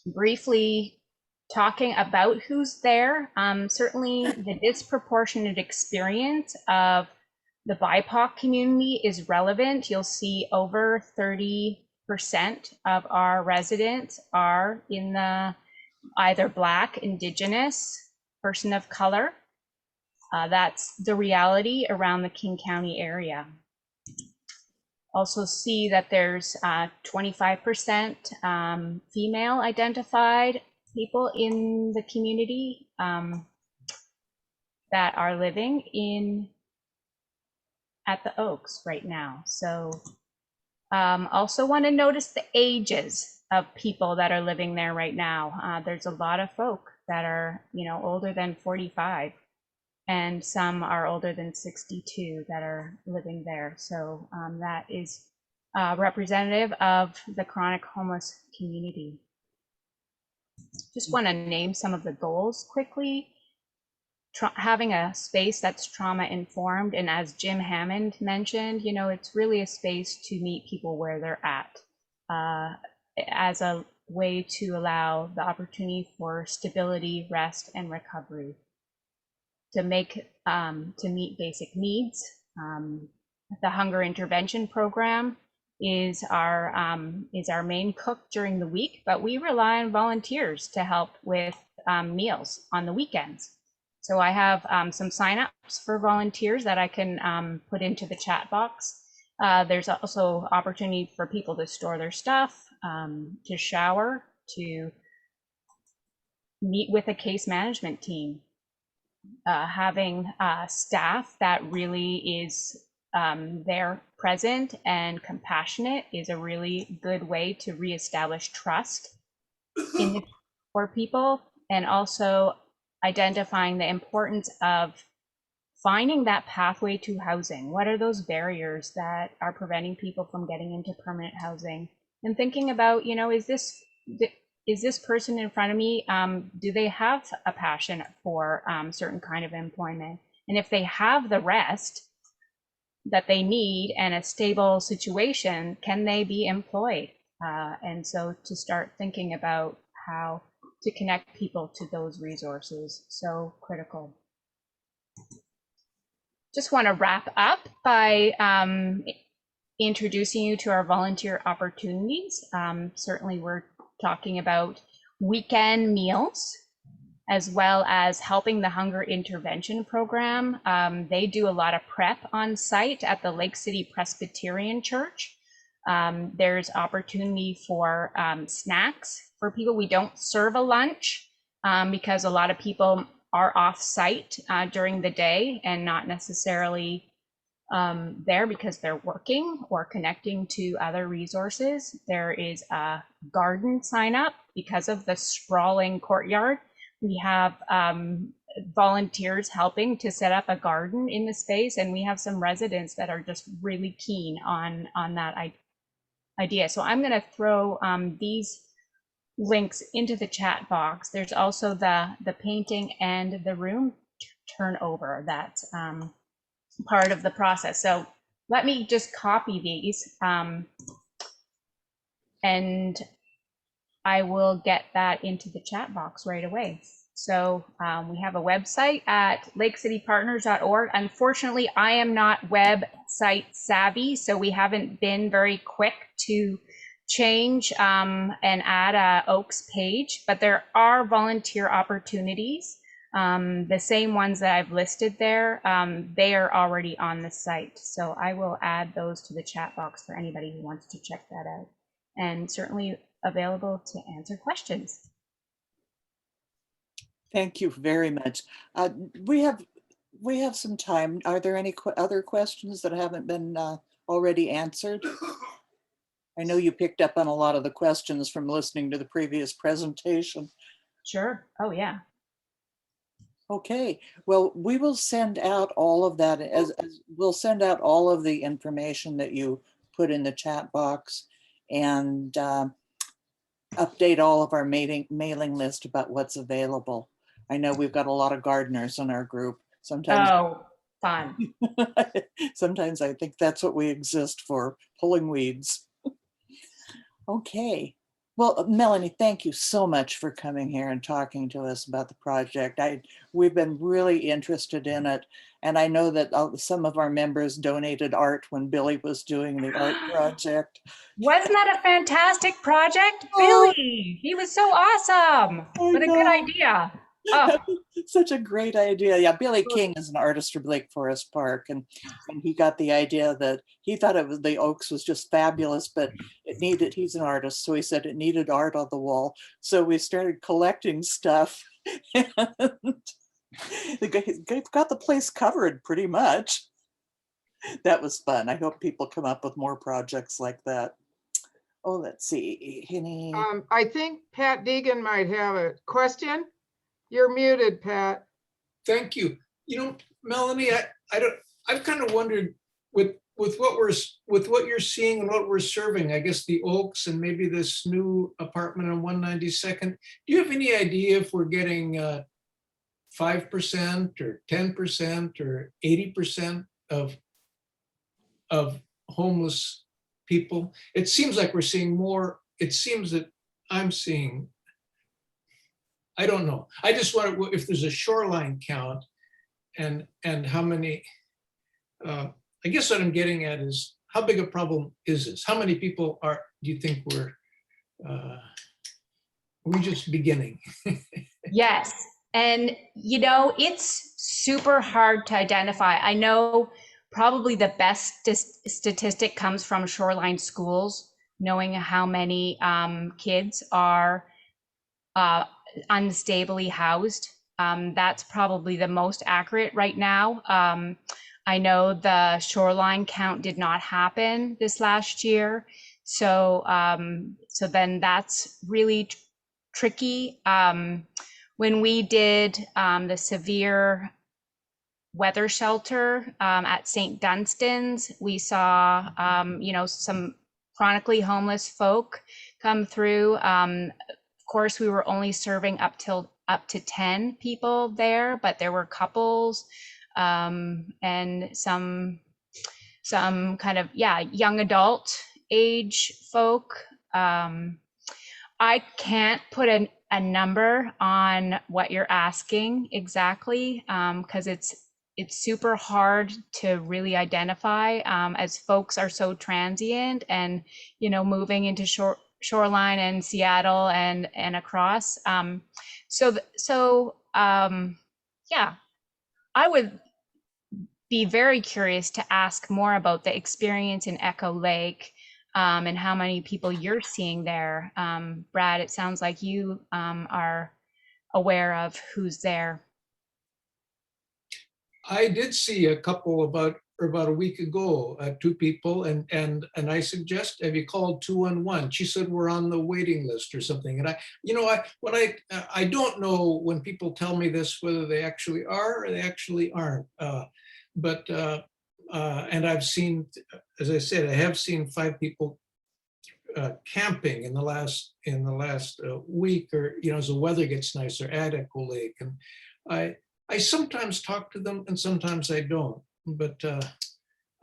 briefly talking about who's there. Certainly the disproportionate experience of the BIPOC community is relevant. You'll see over 30% of our residents are in the either Black, Indigenous, person of color. That's the reality around the King County area. Also see that there's 25% female identified people in the community that are living at the Oaks right now. So also want to notice the ages of people that are living there right now. There's a lot of folk that are, older than 45, and some are older than 62 that are living there. So that is representative of the chronic homeless community. Just want to name some of the goals quickly. Having a space that's trauma informed, and as Jim Hammond mentioned, it's really a space to meet people where they're at, as a way to allow the opportunity for stability, rest, and recovery, to meet basic needs. The hunger intervention program is our main cook during the week, but we rely on volunteers to help with meals on the weekends. So I have some signups for volunteers that I can put into the chat box. There's also opportunity for people to store their stuff, to shower, to meet with a case management team. Having staff that really is there, present and compassionate, is a really good way to reestablish trust for people, and also identifying the importance of finding that pathway to housing. What are those barriers that are preventing people from getting into permanent housing? And thinking about, is this person in front of me, do they have a passion for certain kind of employment? And if they have the rest that they need and a stable situation, can they be employed? And so to start thinking about how to connect people to those resources, so critical. just want to wrap up by introducing you to our volunteer opportunities. Certainly we're talking about weekend meals, as well as helping the hunger intervention program. They do a lot of prep on site at the Lake City Presbyterian Church. There's opportunity for snacks for people. We don't serve a lunch because a lot of people are off site during the day and not necessarily there because they're working or connecting to other resources. There is a garden sign up because of the sprawling courtyard. We have volunteers helping to set up a garden in the space, and we have some residents that are just really keen on that idea. So I'm going to throw these links into the chat box. There's also the painting and the room turnover that's part of the process. So let me just copy these and I will get that into the chat box right away. So we have a website at lakecitypartners.org. Unfortunately, I am not website savvy, so we haven't been very quick to change and add a Oaks page, but there are volunteer opportunities. The same ones that I've listed there, they are already on the site. So I will add those to the chat box for anybody who wants to check that out, and certainly available to answer questions. Thank you very much. We have some time. Are there any other questions that haven't been already answered? I know you picked up on a lot of the questions from listening to the previous presentation. Sure. Oh, yeah. Okay, well, we will send out all of that as we'll send out all of the information that you put in the chat box, and update all of our mailing list about what's available. I know we've got a lot of gardeners in our group. Sometimes, oh, fun. Sometimes I think that's what we exist for, pulling weeds. Okay. Well, Melanie, thank you so much for coming here and talking to us about the project. We've been really interested in it. And I know that some of our members donated art when Billy was doing the art project. Wasn't that a fantastic project? Oh, Billy, he was so awesome. What a good idea. Oh. Such a great idea. Yeah, Billy King is an artist from Lake Forest Park, and he got the idea that he thought the Oaks was just fabulous, but he's an artist, so he said it needed art on the wall. So we started collecting stuff. They've got the place covered pretty much. That was fun. I hope people come up with more projects like that. Oh, let's see. I think Pat Deegan might have a question. You're muted, Pat. Thank you. You know, Melanie, I've kind of wondered with what you're seeing and what we're serving, I guess the Oaks and maybe this new apartment on 192nd. Do you have any idea if we're getting 5% or 10% or 80% of homeless people? It seems like we're seeing more. It seems that I'm seeing, I don't know. I just wonder if there's a Shoreline count and how many, I guess what I'm getting at is how big a problem is this? How many people do you think we're just beginning? Yes. And, you know, it's super hard to identify. I know probably the best statistic comes from Shoreline schools, knowing how many kids are unstably housed. That's probably the most accurate right now. I know the Shoreline count did not happen this last year. So then that's really tricky. When we did the severe weather shelter at St. Dunstan's, we saw, you know, some chronically homeless folk come through. Of course, we were only serving up to 10 people there, but there were couples and some kind of, young adult age folk. I can't put a number on what you're asking exactly, because it's it's super hard to really identify, as folks are so transient and, moving into Shoreline and Seattle and across. Yeah, I would be very curious to ask more about the experience in Echo Lake, and how many people you're seeing there. Brad, it sounds like you are aware of who's there. I did see a couple about a week ago, 2 people, and I suggest, have you called 211? She said we're on the waiting list or something. And I don't know when people tell me this whether they actually are or they actually aren't. And I've seen, as I said, I have seen 5 people camping in the last week, or as the weather gets nicer at Echo Lake. And I sometimes talk to them and sometimes I don't, but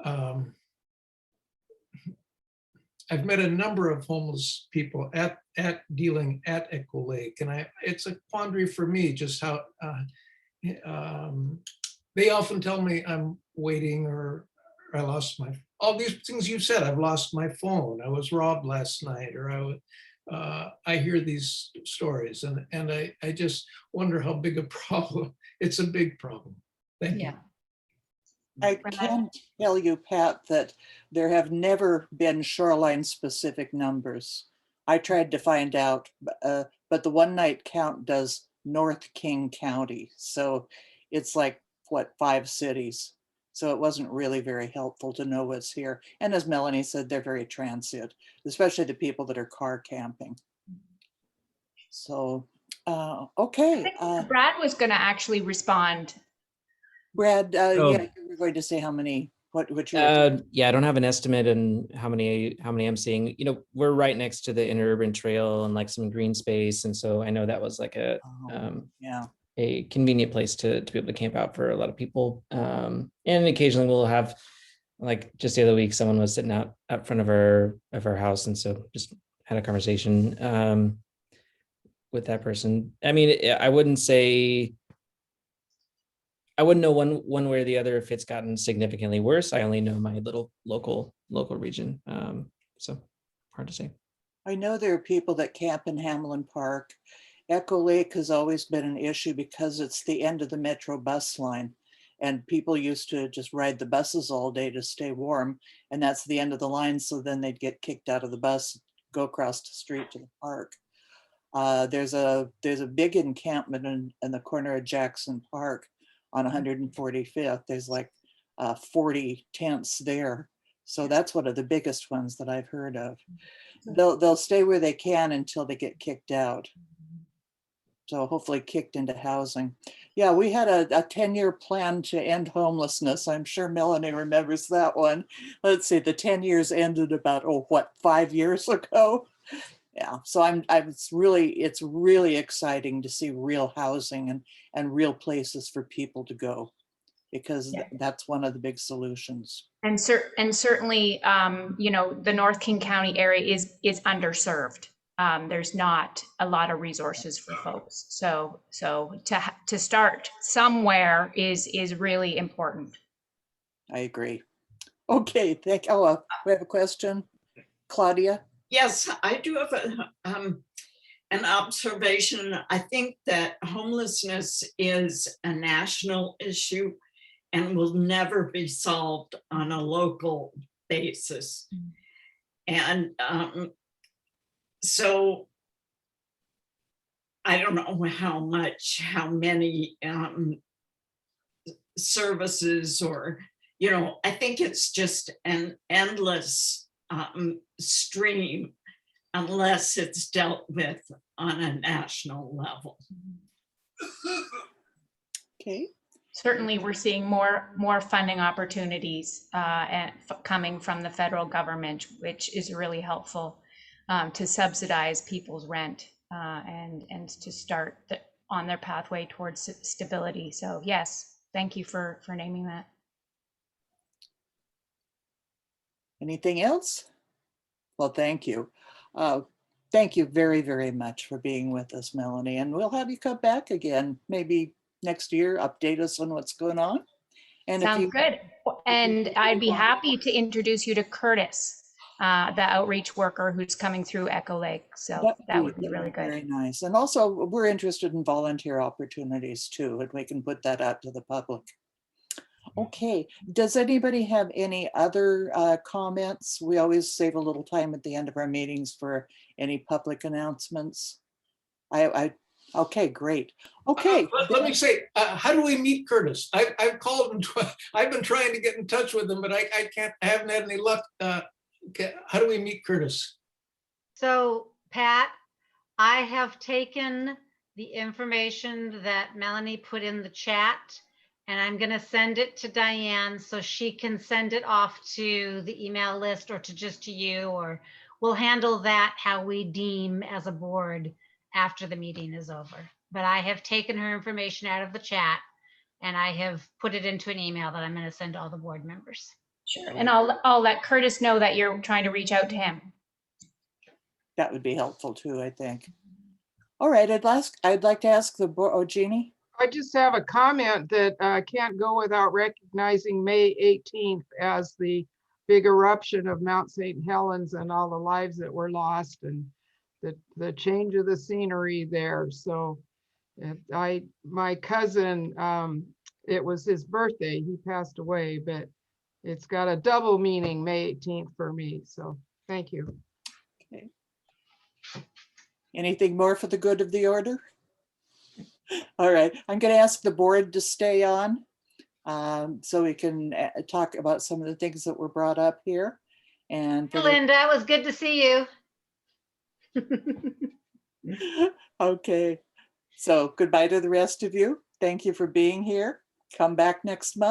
I've met a number of homeless people at dealing at Echo Lake, and it's a quandary for me just how they often tell me I'm waiting, or I lost all these things you've said. I've lost my phone. I was robbed last night, or I hear these stories, and I just wonder how big a problem. It's a big problem. Thank you. I can tell you, Pat, that there have never been Shoreline specific numbers. I tried to find out, but the one night count does North King County. So it's like, what, 5 cities. So it wasn't really very helpful to know what's here. And as Melanie said, they're very transient, especially the people that are car camping. So, okay. Brad was going to actually respond. Brad, yeah, you were going to say how many, what you were yeah, I don't have an estimate on how many I'm seeing. We're right next to the interurban trail and like some green space. And so I know that was like a convenient place to be able to camp out for a lot of people. And occasionally we'll have, like just the other week, someone was sitting out front of our house. And so just had a conversation with that person. I mean, I wouldn't know one way or the other if it's gotten significantly worse. I only know my little local region. So hard to say. I know there are people that camp in Hamlin Park. Echo Lake has always been an issue because it's the end of the Metro bus line, and people used to just ride the buses all day to stay warm, and that's the end of the line. So then they'd get kicked out of the bus, go across the street to the park. There's a big encampment in the corner of Jackson Park on 145th. There's like 40 tents there. So that's one of the biggest ones that I've heard of. They'll stay where they can until they get kicked out. So hopefully kicked into housing. Yeah, we had a 10-year plan to end homelessness. I'm sure Melanie remembers that one. Let's see, the 10 years ended about, 5 years ago? Yeah, so it's really exciting to see real housing and real places for people to go, because that's one of the big solutions. And certainly, the North King County area is underserved. There's not a lot of resources for folks. So to start somewhere is really important. I agree. Okay, we have a question. Claudia? Yes, I do have an observation. I think that homelessness is a national issue and will never be solved on a local basis. And so I don't know how many services, or, I think it's just an endless stream unless it's dealt with on a national level. Okay. Certainly, we're seeing more funding opportunities coming from the federal government, which is really helpful to subsidize people's rent and to start on their pathway towards stability. So yes, thank you for naming that. Anything else? Well, thank you. Thank you very, very much for being with us, Melanie. And we'll have you come back again, maybe next year, update us on what's going on. And if Sounds you, good. And I'd be happy to introduce you to Curtis, the outreach worker who's coming through Echo Lake. So that would be really good. very nice. And also, we're interested in volunteer opportunities too, and we can put that out to the public. Okay, does anybody have any other comments? We always save a little time at the end of our meetings for any public announcements. Okay, great. Okay. Let me say, how do we meet Curtis? I've called him, I've been trying to get in touch with him, but I haven't had any luck. How do we meet Curtis? So Pat, I have taken the information that Melanie put in the chat, and I'm going to send it to Diane so she can send it off to the email list or to you, or we'll handle that how we deem as a board after the meeting is over. But I have taken her information out of the chat and I have put it into an email that I'm going to send to all the board members. Sure. And I'll let Curtis know that you're trying to reach out to him. That would be helpful too, I think. All right, I'd like to ask the board, oh, Jeannie? I just have a comment that can't go without recognizing May 18th as the big eruption of Mount St. Helens and all the lives that were lost and the change of the scenery there. So my cousin, it was his birthday, he passed away, but it's got a double meaning, May 18th for me. So thank you. Okay. Anything more for the good of the order? All right, I'm going to ask the board to stay on so we can talk about some of the things that were brought up here. And Linda, it was good to see you. Okay, so goodbye to the rest of you. Thank you for being here. Come back next month.